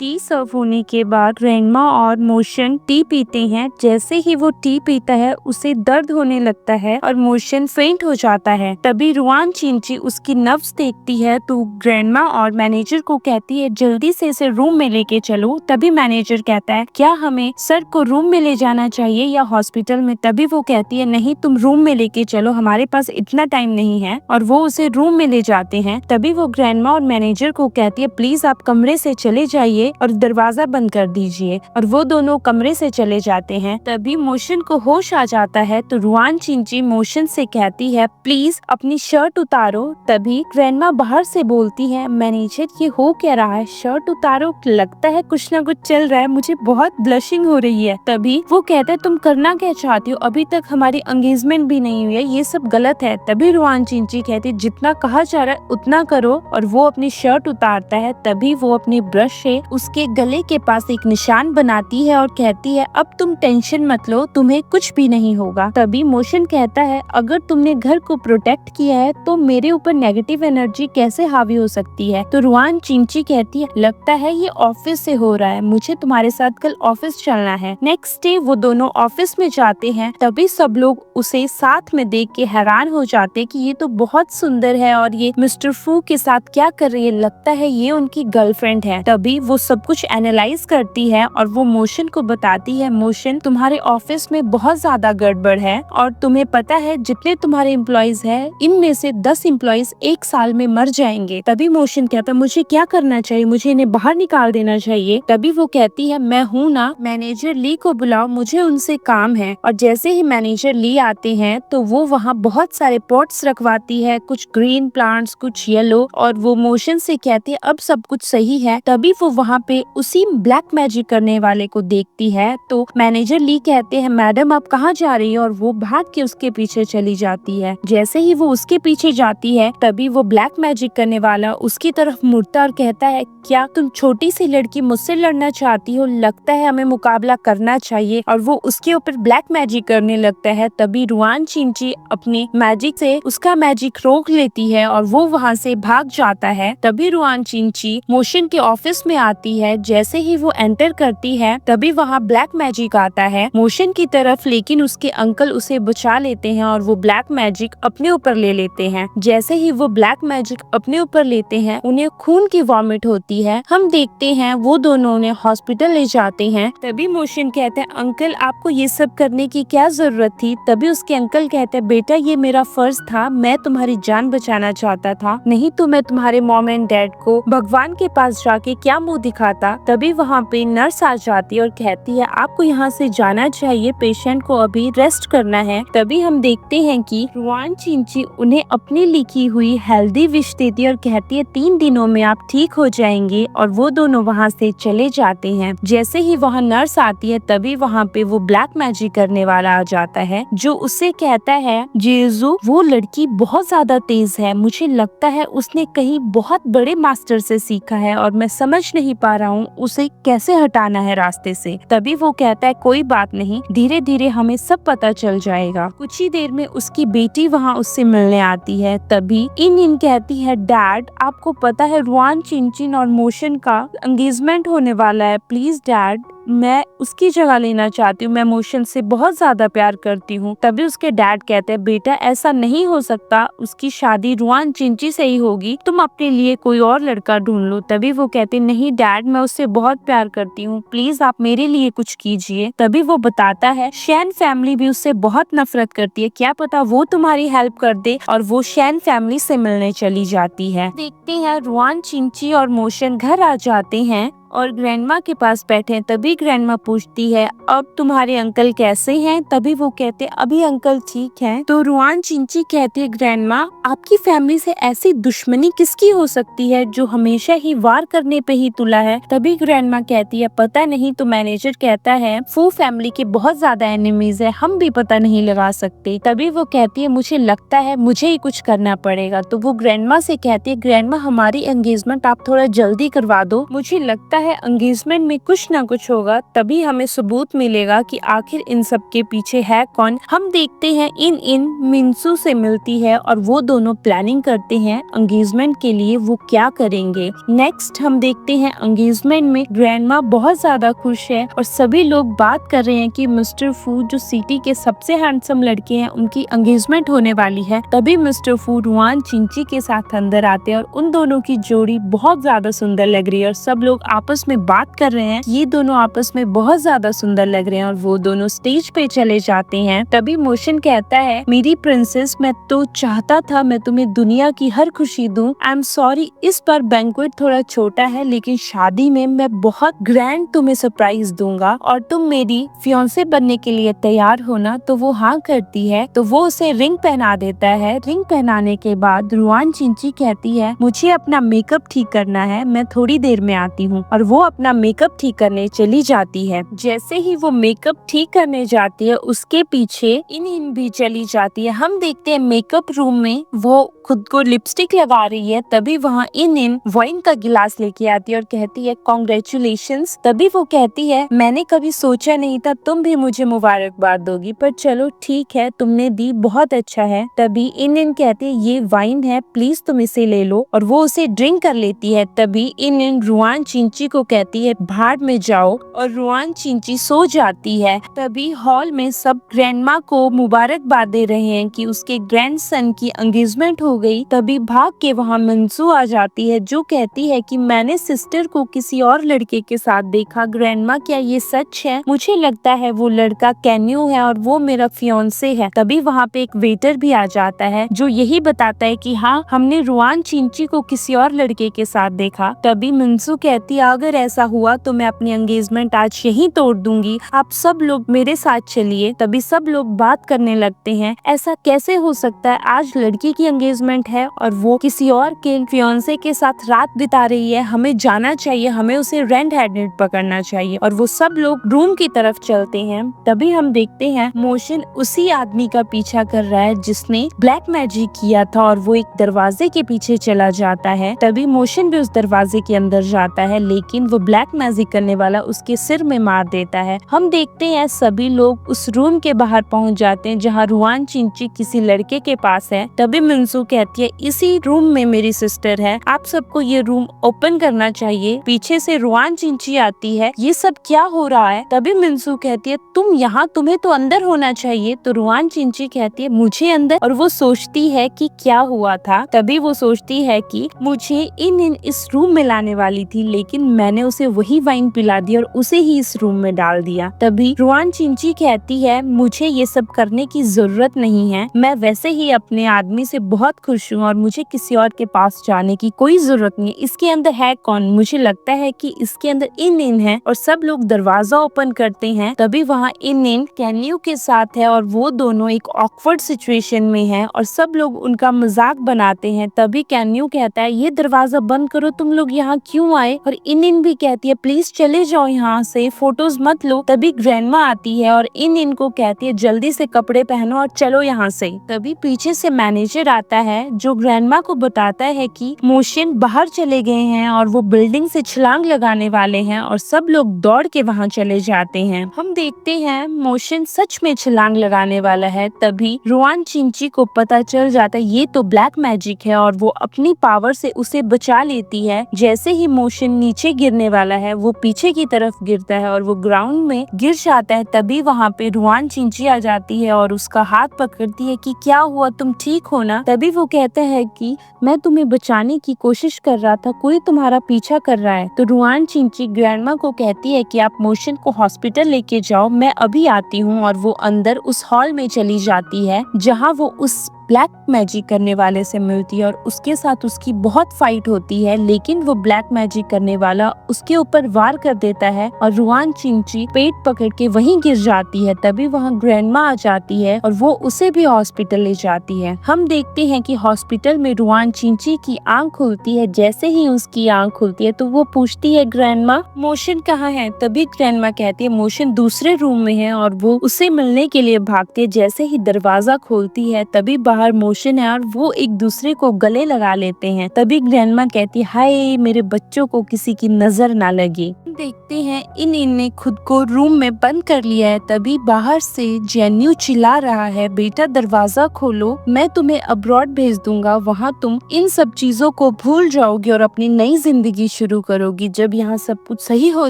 टी सर्व होने के बाद ग्रैंडमा और मोशन टी पीते हैं। जैसे ही वो टी पीता है उसे दर्द होने लगता है और मोशन फेंट हो जाता है। तभी रुआन चिंची उसकी नब्ज देखती है तो ग्रैंडमा और मैनेजर को कहती है जल्दी से इसे रूम में लेके चलो। तभी मैनेजर कहता है क्या हमें सर को रूम में ले जाना चाहिए या हॉस्पिटल में? तभी वो कहती है नहीं, तुम रूम में लेके चलो, हमारे पास इतना टाइम नहीं है। और वो उसे रूम में ले जाते हैं। तभी वो ग्रैंडमा और मैनेजर को कहती है प्लीज आप कमरे से चले जाइए और दरवाजा बंद कर दीजिए। और वो दोनों कमरे से चले जाते हैं। तभी मोशन को होश आ जाता है तो रुआन चिंची मोशन से कहती है प्लीज अपनी शर्ट उतारो। तभी ग्रैंडमा बाहर से बोलती है मैनेजर ये हो क्या रहा है, शर्ट उतारो, लगता है कुछ ना कुछ चल रहा है, मुझे बहुत ब्लशिंग हो रही है। तभी वो कहता है तुम करना क्या चाहती हो, अभी तक हमारी एंगेजमेंट भी नहीं हुई है, ये सब गलत है। तभी रुआन चिंची कहती है जितना कहा जा रहा है उतना करो। और वो अपनी शर्ट उतारता है। तभी वो अपनी ब्रश से उसके गले के पास एक निशान बनाती है और कहती है अब तुम टेंशन मत लो, तुम्हें कुछ भी नहीं होगा। तभी मोशन कहता है अगर तुमने घर को प्रोटेक्ट किया है तो मेरे ऊपर नेगेटिव एनर्जी कैसे हावी हो सकती है? तो रुआन चिंची कहती है लगता है ये ऑफिस से हो रहा है, मुझे तुम्हारे साथ कल ऑफिस चलना है। नेक्स्ट डे वो दोनों ऑफिस में जाते हैं। तभी सब लोग उसे साथ में देख के हैरान हो जाते हैं कि ये तो बहुत सुंदर है और ये मिस्टर फू के साथ क्या कर रही है, लगता है ये उनकी गर्लफ्रेंड है। तभी वो सब कुछ एनालाइज करती है और वो मोशन को बताती है मोशन तुम्हारे ऑफिस में बहुत ज्यादा गड़बड़ है और तुम्हें पता है जितने तुम्हारे एम्प्लॉइज है इनमें से 10 एम्प्लॉइज 1 साल में मर जाएंगे। तभी मोशन कहता है मुझे क्या करना चाहिए, मुझे इन्हें बाहर निकाल देना चाहिए। तभी वो कहती है मैं हूँ ना, मैनेजर ली को बुलाओ, मुझे उनसे काम है। और जैसे ही मैनेजर ली आते हैं तो वो वहाँ बहुत सारे पॉट्स रखवाती है, कुछ ग्रीन प्लांट्स, कुछ येलो। और वो मोशन से कहती है अब सब कुछ सही है। तभी वो वहाँ पे उसी ब्लैक मैजिक करने वाले को देखती है तो मैनेजर ली कहते हैं मैडम आप कहाँ जा रही है? और वो भाग के उसके पीछे चली जाती है। जैसे ही वो उसके पीछे जाती है तभी वो ब्लैक मैजिक करने वाला उसकी तरफ मुड़ता और कहता है क्या तुम छोटी सी लड़की मुझसे लड़ना चाहती हो, लगता है हमें मुकाबला करना चाहिए। और वो उसके ऊपर ब्लैक मैजिक करने लगता है। तभी रुआन चिंची अपने मैजिक से उसका मैजिक रोक लेती है और वो वहाँ से भाग जाता है। तभी रुआन चिंची मोशन के ऑफिस में आती है। जैसे ही वो एंटर करती है तभी वहाँ ब्लैक मैजिक आता है मोशन की तरफ, लेकिन उसके अंकल उसे बचा लेते हैं और वो ब्लैक मैजिक अपने ऊपर ले लेते हैं। जैसे ही वो ब्लैक मैजिक अपने ऊपर लेते हैं उन्हें खून की वॉमिट होती है। हम देखते हैं वो दोनों उन्हें हॉस्पिटल ले जाते हैं। तभी मोशन कहते हैं अंकल आपको ये सब करने की क्या जरूरत थी? तभी उसके अंकल कहते हैं बेटा ये मेरा फर्ज था, मैं तुम्हारी जान बचाना चाहता था, नहीं तो मैं तुम्हारे मॉम एंड डैड को भगवान के पास जाके क्या मुंह दिखाता। तभी वहाँ पे नर्स आ जाती है और कहती है आपको यहाँ से जाना चाहिए, पेशेंट को अभी रेस्ट करना है। तभी हम देखते हैं कि रुआन चिंची उन्हें अपनी लिखी हुई हेल्दी विश देती है और कहती है 3 दिनों में आप ठीक हो जाएंगे। और वो दोनों वहाँ से चले जाते हैं। जैसे ही वहाँ नर्स आती है तभी वहाँ पे वो ब्लैक मैजिक करने वाला आ जाता है जो उससे कहता है जेजू वो लड़की बहुत ज्यादा तेज है, मुझे लगता है उसने कहीं बहुत बड़े मास्टर से सीखा है और मैं समझ नहीं पा रहा हूँ उसे कैसे हटाना है रास्ते से। तभी वो कहता है कोई बात नहीं, धीरे धीरे हमें सब पता चल जाएगा। कुछ ही देर में उसकी बेटी वहाँ उससे मिलने आती है। तभी इन कहती है डैड आपको पता है रुआन चिंचिन और मोशन का एंगेजमेंट होने वाला है, प्लीज डैड मैं उसकी जगह लेना चाहती हूँ, मैं मोशन से बहुत ज्यादा प्यार करती हूँ। तभी उसके डैड कहते हैं बेटा ऐसा नहीं हो सकता, उसकी शादी रुआन चिंची से ही होगी, तुम अपने लिए कोई और लड़का ढूंढ लो। तभी वो कहते नहीं डैड मैं उससे बहुत प्यार करती हूँ, प्लीज आप मेरे लिए कुछ कीजिए। तभी वो बताता है शैन फैमिली भी उससे बहुत नफरत करती है, क्या पता वो तुम्हारी हेल्प कर दे। और वो शैन फैमिली से मिलने चली जाती है। देखते हैं रुआन चिंची और मोशन घर आ जाते हैं और ग्रैंडमा के पास बैठे। तभी ग्रैंडमा पूछती है अब तुम्हारे अंकल कैसे हैं? तभी वो कहते अभी अंकल ठीक हैं। तो रुआन चिंची कहती है ग्रैंडमा आपकी फैमिली से ऐसी दुश्मनी किसकी हो सकती है जो हमेशा ही वार करने पे ही तुला है? तभी ग्रैंडमा कहती है पता नहीं। तो मैनेजर कहता है फू फैमिली के बहुत ज्यादा एनिमीज है, हम भी पता नहीं लगा सकते। तभी वो कहती है मुझे लगता है मुझे ही कुछ करना पड़ेगा। तो वो ग्रैंडमा से कहती है ग्रैंडमा हमारी एंगेजमेंट आप थोड़ा जल्दी करवा दो, मुझे लगता है एंगेजमेंट में कुछ ना कुछ होगा, तभी हमें सबूत मिलेगा कि आखिर इन सब के पीछे है कौन। हम देखते हैं इन मिंसू से मिलती है और वो दोनों प्लानिंग करते हैं एंगेजमेंट के लिए वो क्या करेंगे। नेक्स्ट हम देखते हैं एंगेजमेंट में ग्रैंडमा बहुत ज्यादा खुश है और सभी लोग बात कर रहे हैं कि मिस्टर फू जो सिटी के सबसे हैंडसम लड़के हैं उनकी एंगेजमेंट होने वाली है। तभी मिस्टर फू रुआन चिंची के साथ अंदर आते हैं और उन दोनों की जोड़ी बहुत ज्यादा सुंदर लग रही है और सब लोग आपस में बात कर रहे हैं। ये दोनों आपस में बहुत ज्यादा सुंदर लग रहे हैं और वो दोनों स्टेज पे चले जाते हैं। तभी मोशन कहता है, मेरी प्रिंसेस, मैं तो चाहता था मैं तुम्हें दुनिया की हर खुशी दूं। आई एम सॉरी, इस बार बैंक्वेट थोड़ा छोटा है, लेकिन शादी में मैं बहुत ग्रैंड तुम्हें सरप्राइज दूंगा और तुम मेरी फियांसे बनने के लिए तैयार होना। तो वो हाँ करती है, तो वो उसे रिंग पहना देता है। रिंग पहनाने के बाद रुआन चिंची कहती है, मुझे अपना मेकअप ठीक करना है, मैं थोड़ी देर में आती हूँ। और वो अपना मेकअप ठीक करने चली जाती है। जैसे ही वो मेकअप ठीक करने जाती है उसके पीछे इन भी चली जाती है। हम देखते हैं मेकअप रूम में वो खुद को लिपस्टिक लगा रही है। तभी वहाँ इन वाइन का गिलास लेके आती है और कहती है, कॉन्ग्रेचुलेशंस। तभी वो कहती है, मैंने कभी सोचा नहीं था तुम भी मुझे मुबारकबाद दोगी, पर चलो ठीक है, तुमने दी, बहुत अच्छा है। तभी इन कहती है, ये वाइन है, प्लीज तुम इसे ले लो, और वो उसे ड्रिंक कर लेती है। तभी इन रुआन चिंची को कहती है, भाड़ में जाओ, और रुआन चिंची सो जाती है। तभी हॉल में सब ग्रैंडमा को मुबारकबाद दे रहे हैं कि उसके ग्रैंडसन की एंगेजमेंट हो गई। तभी भाग के वहाँ मंसू आ जाती है जो कहती है कि मैंने सिस्टर को किसी और लड़के के साथ देखा। ग्रैंडमा, क्या ये सच है? मुझे लगता है वो लड़का कैन्यू है और वो मेरा फियांसे है। तभी वहाँ पे एक वेटर भी आ जाता है जो यही बताता है कि हाँ, हमने रुआन चिंची को किसी और लड़के के साथ देखा। तभी मंसू कहती है, अगर ऐसा हुआ तो मैं अपनी एंगेजमेंट आज यहीं तोड़ दूंगी, आप सब लोग मेरे साथ चलिए। तभी सब लोग बात करने लगते हैं, ऐसा कैसे हो सकता है, आज लड़की की एंगेजमेंट है और वो किसी और के फियांसे के साथ रात बिता रही है, हमें जाना चाहिए, हमें उसे रेड हैंडेड पकड़ना चाहिए। और वो सब लोग रूम की तरफ चलते हैं। तभी हम देखते हैं मोशन उसी आदमी का पीछा कर रहा है जिसने ब्लैक मैजिक किया था और वो एक दरवाजे के पीछे चला जाता है। तभी मोशन भी उस दरवाजे के अंदर जाता है, लेकिन वो ब्लैक मैजिक करने वाला उसके सिर में मार देता है। हम देखते हैं सभी लोग उस रूम के बाहर पहुंच जाते हैं जहां रुआन चिंची किसी लड़के के पास है। तभी मिंसू कहती है, इसी रूम में मेरी सिस्टर है, आप सबको ये रूम ओपन करना चाहिए। पीछे से रुआन चिंची आती है, ये सब क्या हो रहा है? तभी मिंसू कहती है, तुम यहाँ, तुम्हें तो अंदर होना चाहिए। तो रुआन चिंची कहती है, मुझे अंदर? और वो सोचती है कि क्या हुआ था। तभी वो सोचती है कि मुझे इन इस रूम में लाने वाली थी, लेकिन मैंने उसे वही वाइन पिला दी और उसे ही इस रूम में डाल दिया। तभी रुआन चिंची कहती है, मुझे ये सब करने की जरूरत नहीं है, मैं वैसे ही अपने आदमी से बहुत खुश हूँ और मुझे किसी और के पास जाने की कोई जरूरत नहीं है। इसके अंदर है कौन? मुझे लगता है कि इसके अंदर इन है। और सब लोग दरवाजा ओपन करते हैं। तभी वहाँ इन कैन्यू के साथ है और वो दोनों एक ऑकवर्ड सिचुएशन में है और सब लोग उनका मजाक बनाते हैं। तभी कैन्यू कहता है, ये दरवाजा बंद करो, तुम लोग यहाँ क्यों आए? और इन भी कहती है, प्लीज चले जाओ यहाँ से, फोटोज मत लो। तभी ग्रैंडमा आती है और इन को कहती है, जल्दी से कपड़े पहनो और चलो यहाँ से। तभी पीछे से मैनेजर आता है जो ग्रैंडमा को बताता है कि मोशन बाहर चले गए हैं और वो बिल्डिंग से छलांग लगाने वाले हैं और सब लोग दौड़ के वहाँ चले जाते हैं। हम देखते हैं मोशन सच में छलांग लगाने वाला है। तभी रुआन चिंची को पता चल जाता है ये तो ब्लैक मैजिक है और वो अपनी पावर से उसे बचा लेती है। जैसे ही मोशन नीचे गिरने वाला है वो पीछे की तरफ गिरता है और वो ग्राउंड में गिर जाता है। तभी वहाँ पे रुआन चिंची आ जाती है और उसका हाथ पकड़ती है कि क्या हुआ, तुम ठीक हो ना? तभी वो कहता है कि मैं तुम्हें बचाने की कोशिश कर रहा था, कोई तुम्हारा पीछा कर रहा है। तो रुआन चिंची ग्रैंडमा को कहती है कि आप मोशन को हॉस्पिटल लेके जाओ, मैं अभी आती हूँ। और वो अंदर उस हॉल में चली जाती है जहाँ वो उस ब्लैक मैजिक करने वाले से मिलती है और उसके साथ उसकी बहुत फाइट होती है, लेकिन वो ब्लैक मैजिक करने वाला उसके ऊपर वार कर देता है और रुआन चिंची पेट पकड़ के वहीं गिर जाती है। तभी वहाँ ग्रैंडमा आ जाती है और वो उसे भी हॉस्पिटल ले जाती है। हम देखते हैं कि हॉस्पिटल में रुआन चिंची की आंख खुलती है। जैसे ही उसकी आंख खुलती है तो वो पूछती है, ग्रैंडमा मोशन कहाँ है? तभी ग्रैंडमा कहती है, मोशन दूसरे रूम में है, और वो उसे मिलने के लिए भागती है। जैसे ही दरवाजा खोलती है तभी बाहर मोशन है और वो एक दूसरे को गले लगा लेते हैं। तभी ग्रैंडमा कहती है, हाय मेरे बच्चों को किसी की नजर ना लगे। देखते हैं इनने खुद को रूम में बंद कर लिया है। तभी बाहर से जेन्यू चिल्ला रहा है, बेटा दरवाजा खोलो, मैं तुम्हें अब्रॉड भेज दूंगा, वहाँ तुम इन सब चीजों को भूल जाओगी और अपनी नई जिंदगी शुरू करोगी। जब यहाँ सब कुछ सही हो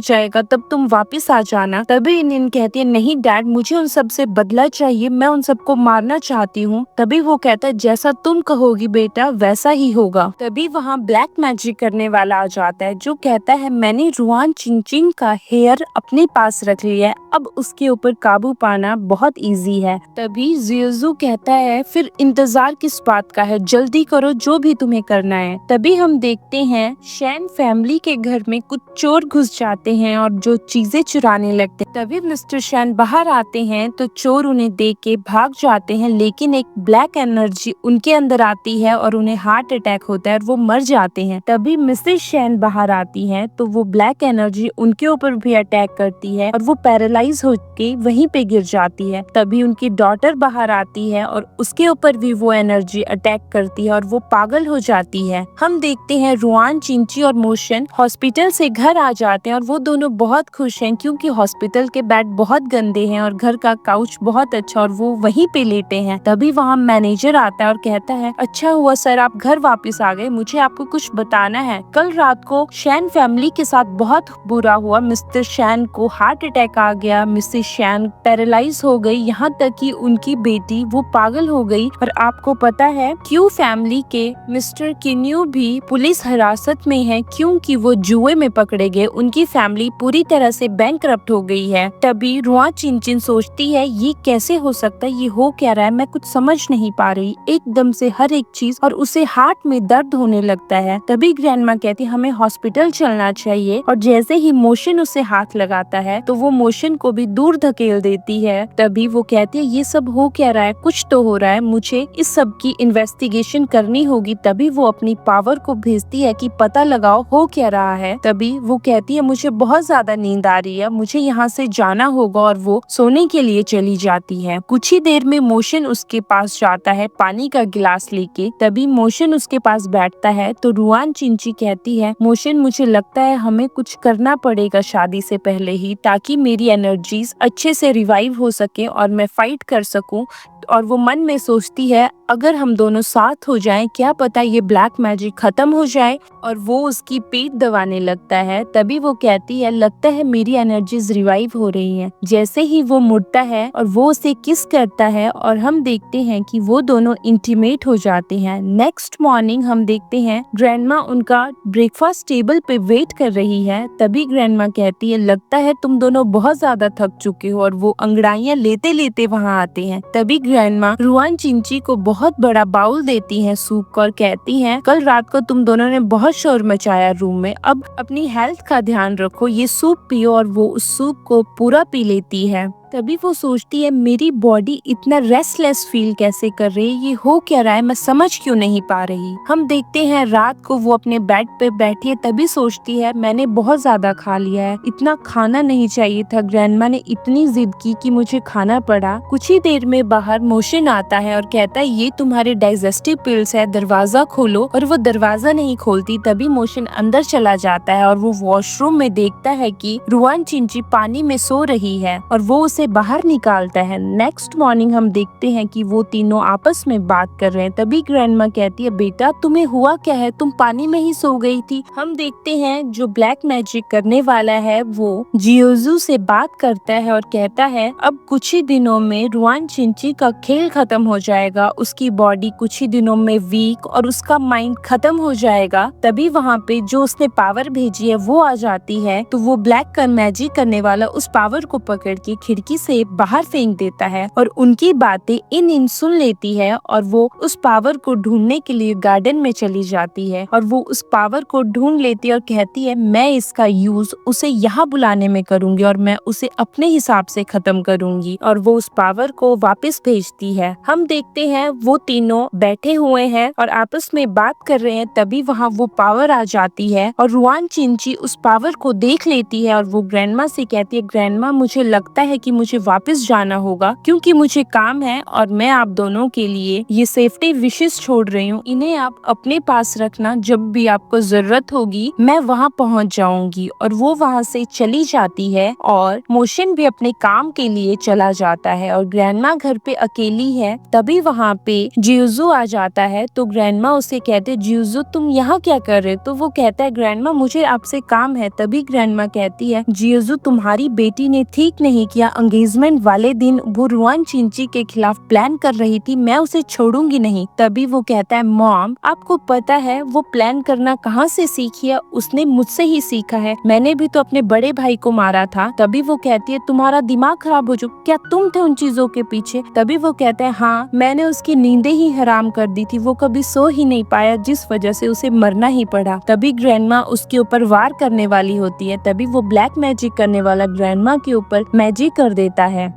जाएगा तब तुम वापस आ जाना। तभी इन कहती है, नहीं डैड, मुझे उन सब से बदला चाहिए, मैं उन सबको मारना चाहती हूँ। तभी वो कहता है, जैसा तुम कहोगी बेटा वैसा ही होगा। तभी वहाँ ब्लैक मैजिक करने वाला आ जाता है जो कहता है, मैंने रुआन चिंचिंग का हेयर अपने पास रख लिया है, अब उसके ऊपर काबू पाना बहुत इजी है। तभी जियोजू कहता है, फिर इंतजार किस बात का है, जल्दी करो जो भी तुम्हें करना है। तभी हम देखते हैं शैन फैमिली के घर में कुछ चोर घुस जाते हैं और जो चीजें चुराने लगते हैं। तभी मिस्टर शैन बाहर आते हैं तो चोर उन्हें देख के भाग जाते हैं, लेकिन एक ब्लैक एनर्जी उनके अंदर आती है और उन्हें हार्ट अटैक होता है और वो मर जाते हैं। तभी मिसेस शैन बाहर आती हैं तो वो ब्लैक एनर्जी उनके ऊपर भी अटैक करती है और वो पैरालाइज होके वहीं पे गिर जाती है। तभी उनकी डॉटर बाहर आती है और उसके ऊपर भी वो एनर्जी अटैक करती है और वो पागल हो जाती है। हम देखते हैं रुआन, चिंची और मोशन हॉस्पिटल से घर आ जाते हैं और वो दोनों बहुत खुश हैं क्योंकि हॉस्पिटल के बेड बहुत गंदे हैं और घर का काउच बहुत अच्छा और वो वहीं पे लेटे हैं। तभी वहाँ मैनेजर आता है और कहता है, अच्छा हुआ सर आप घर वापस आ गए, मुझे आपको कुछ बताना है। कल रात को शैन फैमिली के साथ बहुत बुरा हुआ, मिस्टर शैन को हार्ट अटैक आ गया, मिसेस शैन पैरालाइज हो गई, यहाँ तक कि उनकी बेटी वो पागल हो गई। और आपको पता है क्यू फैमिली के मिस्टर किन्यू भी पुलिस हिरासत में है क्योंकि वो जुए में पकड़े गए, उनकी फैमिली पूरी तरह से बैंकरप्ट हो गई है। तभी रुआ चिंचिन सोचती है, ये कैसे हो सकता है, ये हो क्या रहा है, मैं कुछ समझ नहीं पा रही, एकदम से हर एक चीज, और उसे हार्ट में दर्द होने लगता है। तभी ग्रैंडमा कहती है, हमें हॉस्पिटल चलना चाहिए, और जैसे ही मोशन उसे हाथ लगाता है तो वो मोशन को भी दूर धकेल देती है। तभी वो कहती है, ये सब हो क्या रहा है, कुछ तो हो रहा है, मुझे इस सब की इन्वेस्टिगेशन करनी होगी। तभी वो अपनी पावर को भेजती है कि पता लगाओ हो क्या रहा है। तभी वो कहती है, मुझे बहुत ज्यादा नींद आ रही है, मुझे यहाँ से जाना होगा, और वो सोने के लिए चली जाती है। कुछ ही देर में मोशन उसके पास जाता है पानी का गिलास लेके। तभी मोशन उसके पास बैठता है तो रुआन चिंची कहती है, मोशन मुझे लगता है हमें कुछ करना पड़ेगा शादी से पहले ही, ताकि मेरी एनर्जीज अच्छे से रिवाइव हो सके और मैं फाइट कर सकूं। और वो मन में सोचती है, अगर हम दोनों साथ हो जाएं, क्या पता ये ब्लैक मैजिक खत्म हो जाए। और वो उसकी पेट दबाने लगता है। तभी वो कहती है, लगता है मेरी एनर्जीज रिवाइव हो रही हैं। जैसे ही वो मुड़ता है और वो उसे किस करता है और हम देखते हैं कि वो दोनों इंटीमेट हो जाते हैं। नेक्स्ट मॉर्निंग हम देखते हैं ग्रैंडमा उनका ब्रेकफास्ट टेबल पे वेट कर रही है। तभी ग्रैंडमा कहती है, लगता है तुम दोनों बहुत ज्यादा थक चुके हो, और वो अंगड़ाइयां लेते लेते वहाँ आते हैं। तभी ग्रैंडमा रुआन चिंची को बहुत बड़ा बाउल देती हैं सूप का और कहती हैं, कल रात को तुम दोनों ने बहुत शोर मचाया रूम में, अब अपनी हेल्थ का ध्यान रखो, ये सूप पियो। और वो उस सूप को पूरा पी लेती है। तभी वो सोचती है, मेरी बॉडी इतना रेस्टलेस फील कैसे कर रही है, ये हो क्या रहा है, मैं समझ क्यों नहीं पा रही। हम देखते हैं रात को वो अपने बेड पे बैठी है। तभी सोचती है, मैंने बहुत ज्यादा खा लिया है, इतना खाना नहीं चाहिए था, ग्रैंडमा ने इतनी जिद की कि मुझे खाना पड़ा। कुछ ही देर में बाहर मोशन आता है और कहता है, ये तुम्हारे डाइजेस्टिव पिल्स है, दरवाजा खोलो। और वो दरवाजा नहीं खोलती। तभी मोशन अंदर चला जाता है और वो वॉशरूम में देखता है कि रुआन चिंची पानी में सो रही है और वो उसे बाहर निकालता है। नेक्स्ट मॉर्निंग हम देखते हैं कि वो तीनों आपस में बात कर रहे हैं। तभी ग्रैंडमा कहती है, बेटा तुम्हें हुआ क्या है, तुम पानी में ही सो गई थी। हम देखते हैं जो ब्लैक मैजिक करने वाला है वो जियोजू से बात करता है और कहता है, अब कुछ ही दिनों में रुआन चिंची का खेल खत्म हो जाएगा, उसकी बॉडी कुछ ही दिनों में वीक और उसका माइंड खत्म हो जाएगा। तभी वहाँ पे जो उसने पावर भेजी है वो आ जाती है। तो वो ब्लैक का मैजिक करने वाला उस पावर को पकड़ के खिड़की से बाहर फेंक देता है और उनकी बातें इन सुन लेती है और वो उस पावर को ढूंढने के लिए गार्डन में चली जाती है और वो उस पावर को ढूंढ लेती है और कहती है, मैं इसका यूज उसे यहाँ बुलाने में करूंगी और मैं उसे अपने हिसाब से खत्म करूंगी। और वो उस पावर को वापस भेजती है। हम देखते हैं वो तीनों बैठे हुए हैं और आपस में बात कर रहे हैं। तभी वहाँ वो पावर आ जाती है और रुआन चिंची उस पावर को देख लेती है और वो ग्रैंडमा से कहती है, ग्रैंडमा मुझे लगता है कि मुझे वापस जाना होगा क्योंकि मुझे काम है और मैं आप दोनों के लिए ये सेफ्टी विशेष छोड़ रही हूँ। इन्हें आप अपने पास रखना, जब भी आपको जरूरत होगी मैं वहाँ पहुँच जाऊंगी। और वो वहाँ से चली जाती है और मोशन भी अपने काम के लिए चला जाता है और ग्रैंडमा घर पे अकेली है। तभी वहाँ पे जियोजू आ जाता है तो ग्रैंडमा उसे कहते, जियोजू तुम यहाँ क्या कर रहे? तो वो कहता है, ग्रैंडमा मुझे आपसे काम है। तभी ग्रैंडमा कहती है, जियोजू तुम्हारी बेटी ने ठीक नहीं किया। एंगेजमेंट वाले दिन वो रुआन चिंची के खिलाफ प्लान कर रही थी, मैं उसे छोड़ूंगी नहीं। तभी वो कहता है, मॉम आपको पता है वो प्लान करना कहाँ से सीखी है? उसने मुझसे ही सीखा है, मैंने भी तो अपने बड़े भाई को मारा था। तभी वो कहती है, तुम्हारा दिमाग खराब हो चुका, क्या तुम थे उन चीजों के पीछे? तभी वो कहता है, हाँ मैंने उसकी नींदें ही हराम कर दी थी, वो कभी सो ही नहीं पाया जिस वजह से उसे मरना ही पड़ा। तभी ग्रैंडमा उसके ऊपर वार करने वाली होती है। तभी वो ब्लैक मैजिक करने वाला ग्रैंडमा के ऊपर मैजिक कर देता है।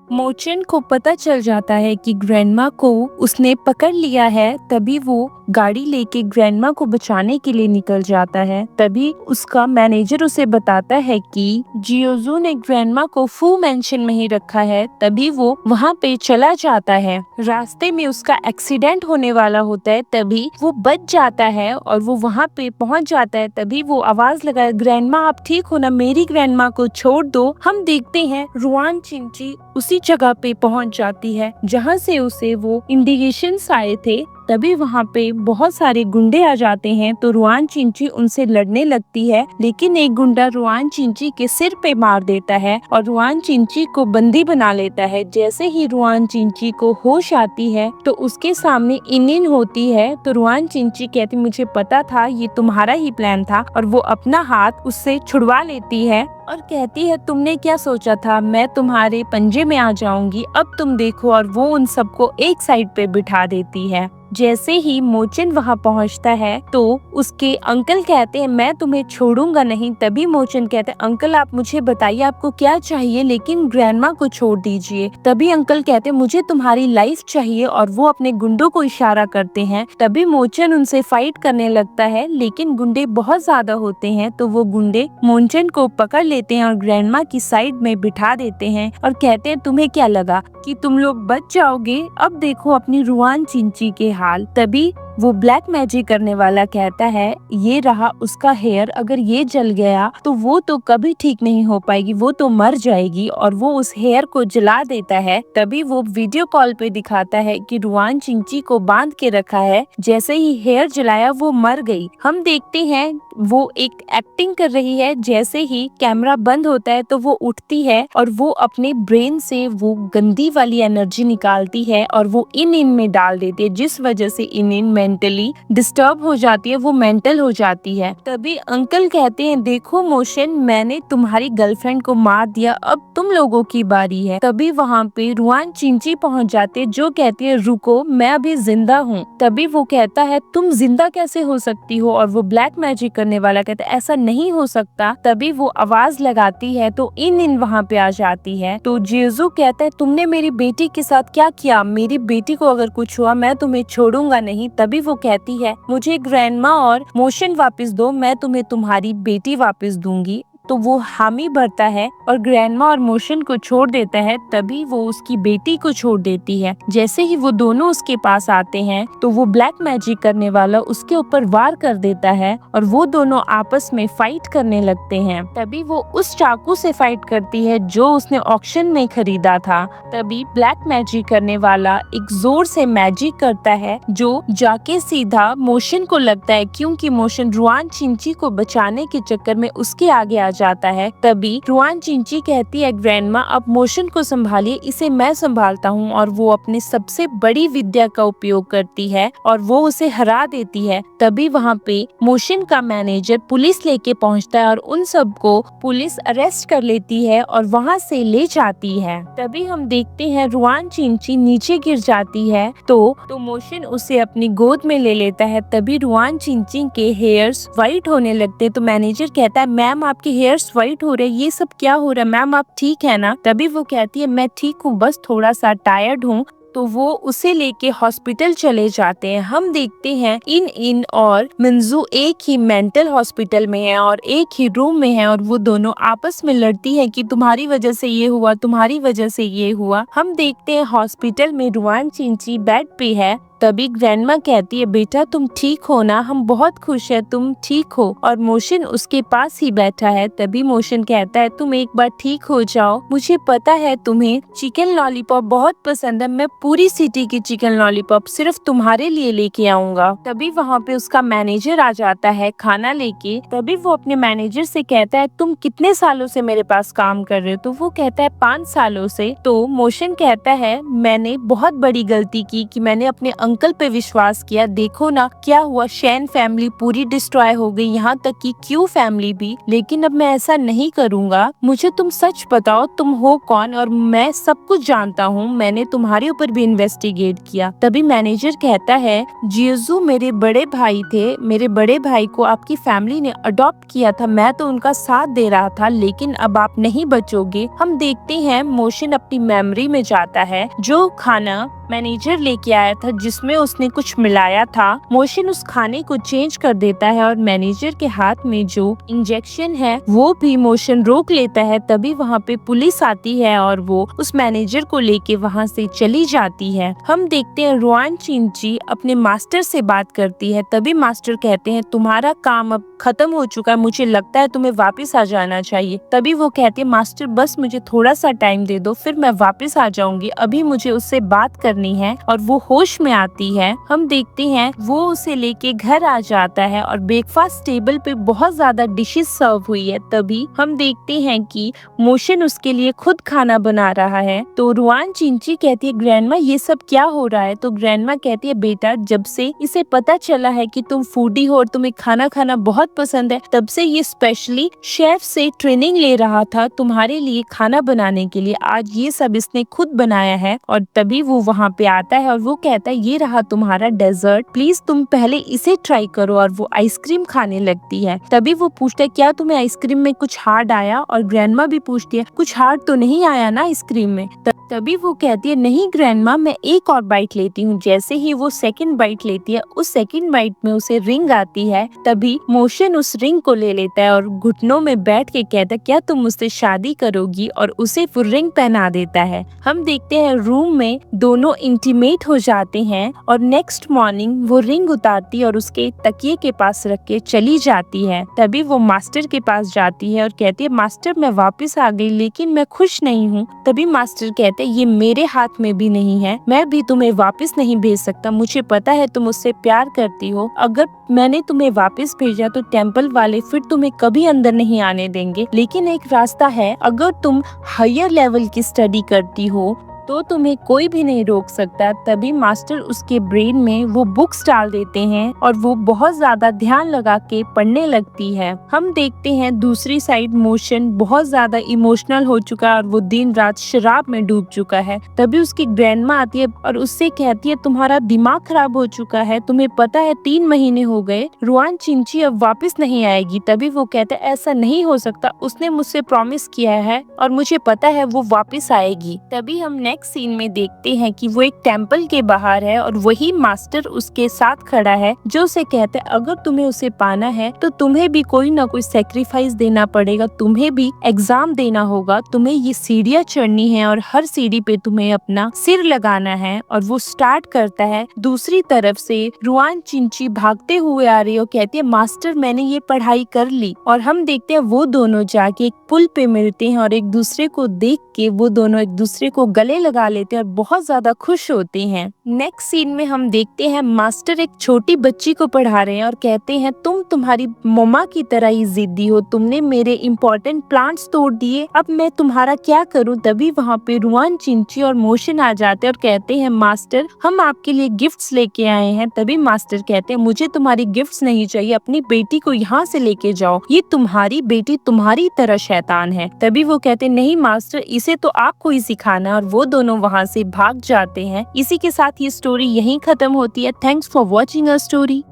मोचन को पता चल जाता है कि ग्रैंडमा को उसने पकड़ लिया है। तभी वो गाड़ी लेके ग्रैंडमा को बचाने के लिए निकल जाता है। तभी उसका मैनेजर उसे बताता है कि जियोजू ने ग्रैंडमा को फू मेंशन में ही रखा है। तभी वो वहाँ पे चला जाता है। रास्ते में उसका एक्सीडेंट होने वाला होता है, तभी वो बच जाता है और वो वहाँ पे पहुँच जाता है। तभी वो आवाज लगाए, ग्रैंडमा आप ठीक हो ना? मेरी ग्रैंडमा को छोड़ दो। हम देखते हैं रुआन चिंची उसी जगह पे पहुंच जाती है जहां से उसे वो इंडिकेशंस आए थे। तभी वहाँ पे बहुत सारे गुंडे आ जाते हैं तो रुआन चिंची उनसे लड़ने लगती है, लेकिन एक गुंडा रुआन चिंची के सिर पे मार देता है और रुआन चिंची को बंदी बना लेता है। जैसे ही रुआन चिंची को होश आती है तो उसके सामने इनिन होती है। तो रुआन चिंची कहती, मुझे पता था ये तुम्हारा ही प्लान था, और वो अपना हाथ उससे छुड़वा लेती है और कहती है, तुमने क्या सोचा था मैं तुम्हारे पंजे में आ जाऊंगी? अब तुम देखो। और वो उन सबको एक साइड पे बिठा देती है। जैसे ही मोचन वहाँ पहुँचता है तो उसके अंकल कहते हैं, मैं तुम्हें छोड़ूंगा नहीं। तभी मोचन कहते हैं, अंकल आप मुझे बताइए आपको क्या चाहिए, लेकिन ग्रैंडमा को छोड़ दीजिए। तभी अंकल कहते हैं, मुझे तुम्हारी लाइफ चाहिए, और वो अपने गुंडों को इशारा करते हैं। तभी मोचन उनसे फाइट करने लगता है, लेकिन गुंडे बहुत ज्यादा होते हैं तो वो गुंडे मोचन को पकड़ लेते हैं और ग्रैंडमा की साइड में बिठा देते हैं और कहते हैं, तुम्हें क्या लगा कि तुम लोग बच जाओगे? अब देखो अपनी रुआन चिंची के हाल। तभी वो ब्लैक मैजिक करने वाला कहता है, ये रहा उसका हेयर, अगर ये जल गया तो वो तो कभी ठीक नहीं हो पाएगी, वो तो मर जाएगी। और वो उस हेयर को जला देता है। तभी वो वीडियो कॉल पे दिखाता है कि रुआन चिंची को बांध के रखा है, जैसे ही हेयर जलाया वो मर गई। हम देखते हैं वो एक एक्टिंग कर रही है। जैसे ही कैमरा बंद होता है तो वो उठती है और वो अपने ब्रेन से वो गंदी वाली एनर्जी निकालती है और वो इन में डाल देती है, जिस वजह से इन मेंटली डिस्टर्ब हो जाती है, वो मेंटल हो जाती है। तभी अंकल कहते हैं, देखो मोशन, मैंने तुम्हारी गर्लफ्रेंड को मार दिया, अब तुम लोगों की बारी है। तभी वहाँ पे रुआन चिंची पहुँच जाते, जो कहती है, रुको मैं अभी जिंदा हूँ। तभी वो कहता है, तुम जिंदा कैसे हो सकती हो? और वो ब्लैक मैजिक करने वाला कहता है, ऐसा नहीं हो सकता। तभी वो आवाज लगाती है तो इन वहाँ पे आ जाती है। तो जियोजू कहता है, तुमने मेरी बेटी के साथ क्या किया? मेरी बेटी को अगर कुछ हुआ मैं तुम्हें छोड़ूंगा नहीं। तभी वो कहती है, मुझे ग्रैंडमा और मोशन वापस दो, मैं तुम्हें तुम्हारी बेटी वापस दूंगी। तो वो हामी भरता है और ग्रैंडमा और मोशन को छोड़ देता है। तभी वो उसकी बेटी को छोड़ देती है। जैसे ही वो दोनों उसके पास आते हैं तो वो ब्लैक मैजिक करने वाला उसके ऊपर वार कर देता है और वो दोनों आपस में फाइट करने लगते हैं। तभी वो उस चाकू से फाइट करती है जो उसने ऑक्शन में खरीदा था। तभी ब्लैक मैजिक करने वाला एक जोर से मैजिक करता है जो जाके सीधा मोशन को लगता है, क्योंकि मोशन रुआन चिंची को बचाने के चक्कर में उसके आगे आ जाता है। तभी रुआन चिंची कहती है, ग्रैंडमा अब मोशन को संभालिए, इसे मैं संभालता हूँ। और वो अपने सबसे बड़ी विद्या का उपयोग करती है और वो उसे हरा देती है। तभी वहाँ पे मोशन का मैनेजर पुलिस लेके पहुँचता है और उन सबको पुलिस अरेस्ट कर लेती है और वहाँ से ले जाती है। तभी हम देखते हैं रुआन चिंची नीचे गिर जाती है तो मोशन उसे अपनी गोद में ले लेता है। तभी रुआन चिंची के हेयर्स व्हाइट होने लगते, तो मैनेजर कहता है, मैम आपके हेयर्स व्हाइट हो रहे, ये सब क्या हो रहा है? मैम आप ठीक है ना? तभी वो कहती है, मैं ठीक हूँ, बस थोड़ा सा टायर्ड हूँ। तो वो उसे लेके हॉस्पिटल चले जाते हैं। हम देखते हैं इन और मिंजू एक ही मेंटल हॉस्पिटल में है और एक ही रूम में है और वो दोनों आपस में लड़ती है कि तुम्हारी वजह से ये हुआ, तुम्हारी वजह से ये हुआ। हम देखते हैं हॉस्पिटल में रुआन चिंची बेड पे है। तभी ग्रैंडमा कहती है, बेटा तुम ठीक हो ना, हम बहुत खुश है तुम ठीक हो। और मोशन उसके पास ही बैठा है। तभी मोशन कहता है, तुम एक बार ठीक हो जाओ, मुझे पता है तुम्हें चिकन लॉलीपॉप बहुत पसंद है, मैं पूरी सिटी की चिकन लॉलीपॉप सिर्फ तुम्हारे लिए लेके आऊंगा। तभी वहाँ पे उसका मैनेजर आ जाता है खाना लेके। तभी वो अपने मैनेजर से कहता है, तुम कितने सालों से मेरे पास काम कर रहे हो? तो वो कहता है 5 सालों से। तो मोशन कहता है, मैंने बहुत बड़ी गलती की कि मैंने अपने अंकल पे विश्वास किया। देखो ना क्या हुआ, शैन फैमिली पूरी डिस्ट्रॉय हो गई, यहाँ तक कि क्यू फैमिली भी। लेकिन अब मैं ऐसा नहीं करूँगा। मुझे तुम सच बताओ, तुम हो कौन? और मैं सब कुछ जानता हूँ, मैंने तुम्हारे ऊपर भी इन्वेस्टिगेट किया। तभी मैनेजर कहता है, जियोजू मेरे बड़े भाई थे, मेरे बड़े भाई को आपकी फैमिली ने अडॉप्ट किया था, मैं तो उनका साथ दे रहा था, लेकिन अब आप नहीं बचोगे। हम देखते हैं मोशन अपनी मेमोरी में जाता है, जो खाना मैनेजर लेके आया था जिसमें उसने कुछ मिलाया था। मोशन उस खाने को चेंज कर देता है और मैनेजर के हाथ में जो इंजेक्शन है वो भी मोशन रोक लेता है। तभी वहाँ पे पुलिस आती है और वो उस मैनेजर को लेके वहाँ से चली जाती है। हम देखते हैं रुआन चिंची अपने मास्टर से बात करती है। तभी मास्टर कहते हैं, तुम्हारा काम अब खत्म हो चुका है, मुझे लगता है तुम्हें वापस आ जाना चाहिए। तभी वो कहती है, मास्टर बस मुझे थोड़ा सा टाइम दे दो, फिर मैं वापस आ जाऊंगी, अभी मुझे उससे बात करनी है। और वो होश में आती है। हम देखते हैं वो उसे लेके घर आ जाता है और ब्रेकफास्ट टेबल पे बहुत ज्यादा डिशेस सर्व हुई है। तभी हम देखते हैं कि मोशन उसके लिए खुद खाना बना रहा है। तो रुआन चिंची कहती है, ग्रैंडमा ये सब क्या हो रहा है? तो ग्रैंडमा कहती है, बेटा जब से इसे पता चला है कि तुम फूडी हो और तुम्हें खाना खाना बहुत पसंद है, तब से ये स्पेशली शेफ से ट्रेनिंग ले रहा था तुम्हारे लिए खाना बनाने के लिए। आज ये सब इसने खुद बनाया है। और तभी वो वहाँ पे आता है और वो कहता है, ये रहा तुम्हारा डेजर्ट, प्लीज तुम पहले इसे ट्राई करो। और वो आइसक्रीम खाने लगती है। तभी वो पूछता है, क्या तुम्हें आइसक्रीम में कुछ हार्ड आया? और ग्रैंडमा भी पूछती है, कुछ हार्ड तो नहीं आया ना आइसक्रीम में? तभी वो कहती है, नहीं ग्रैंडमा, मैं एक और बाइट लेती हूँ। जैसे ही वो सेकंड बाइट लेती है, उस सेकंड बाइट में उसे रिंग आती है। तभी मोशन उस रिंग को ले लेता है और घुटनों में बैठ के कहता है, क्या तुम मुझसे शादी करोगी? और उसे वो रिंग पहना देता है। हम देखते हैं रूम में दोनों इंटीमेट हो जाते हैं और नेक्स्ट मॉर्निंग वो रिंग उतारती है और उसके तकिए के पास रख के चली जाती है। तभी वो मास्टर के पास जाती है और कहती है, मास्टर मैं वापस आ गई, लेकिन मैं खुश नहीं हूँ। तभी मास्टर कहते हैं, ये मेरे हाथ में भी नहीं है, मैं भी तुम्हें वापस नहीं भेज सकता। मुझे पता है तुम मुझसे प्यार करती हो, अगर मैंने तुम्हें वापस भेजा तो टेम्पल वाले फिर तुम्हें कभी अंदर नहीं आने देंगे। लेकिन एक रास्ता है, अगर तुम हायर लेवल की स्टडी करती हो तो तुम्हें कोई भी नहीं रोक सकता। तभी मास्टर उसके ब्रेन में वो बुक्स डाल देते हैं और वो बहुत ज्यादा ध्यान लगा के पढ़ने लगती है। हम देखते हैं दूसरी साइड मोशन बहुत ज्यादा इमोशनल हो चुका है और वो दिन रात शराब में डूब चुका है। तभी उसकी ग्रैंडमा आती है और उससे कहती है, तुम्हारा दिमाग खराब हो चुका है, तुम्हें पता है 3 महीने हो गए, रुआन चिंची अब वापस नहीं आएगी। तभी वो कहता है, ऐसा नहीं हो सकता, उसने मुझसे प्रॉमिस किया है और मुझे पता है वो वापस आएगी। तभी हम नेक्स्ट सीन में देखते हैं कि वो एक टेम्पल के बाहर है और वही मास्टर उसके साथ खड़ा है, जो उसे कहते हैं, अगर तुम्हें उसे पाना है तो तुम्हें भी कोई ना कोई सेक्रीफाइस देना पड़ेगा, तुम्हें भी एग्जाम देना होगा, तुम्हें ये सीढ़ियाँ चढ़नी है और हर सीढ़ी पे तुम्हें अपना सिर लगाना है। और वो स्टार्ट करता है। दूसरी तरफ से रुआन चिंची भागते हुए आ रही है और कहती है, मास्टर मैंने ये पढ़ाई कर ली। और हम देखते हैं वो दोनों जाके एक पुल पे मिलते हैं और एक दूसरे को देख के वो दोनों एक दूसरे को गले लगा लेते हैं और बहुत ज्यादा खुश होते हैं। नेक्स्ट सीन में हम देखते हैं मास्टर एक छोटी बच्ची को पढ़ा रहे हैं और कहते हैं, तुम तुम्हारी मम्मा की तरह ही जिद्दी हो, तुमने मेरे इम्पोर्टेंट प्लांट्स तोड़ दिए, अब मैं तुम्हारा क्या करूं? तभी वहाँ पे रुआन चिंची और मोशन आ जाते हैं और कहते हैं, मास्टर हम आपके लिए गिफ्ट्स लेके आए हैं। तभी मास्टर कहते हैं, मुझे तुम्हारी गिफ्ट्स नहीं चाहिए, अपनी बेटी को यहाँ से लेके जाओ, ये तुम्हारी बेटी तुम्हारी तरह शैतान है। तभी वो कहते हैं, नहीं मास्टर, इसे तो आपको ही सिखाना है। और वो दोनों वहाँ से भाग जाते हैं। इसी के साथ ये स्टोरी यहीं खत्म होती है। Thanks for watching a story.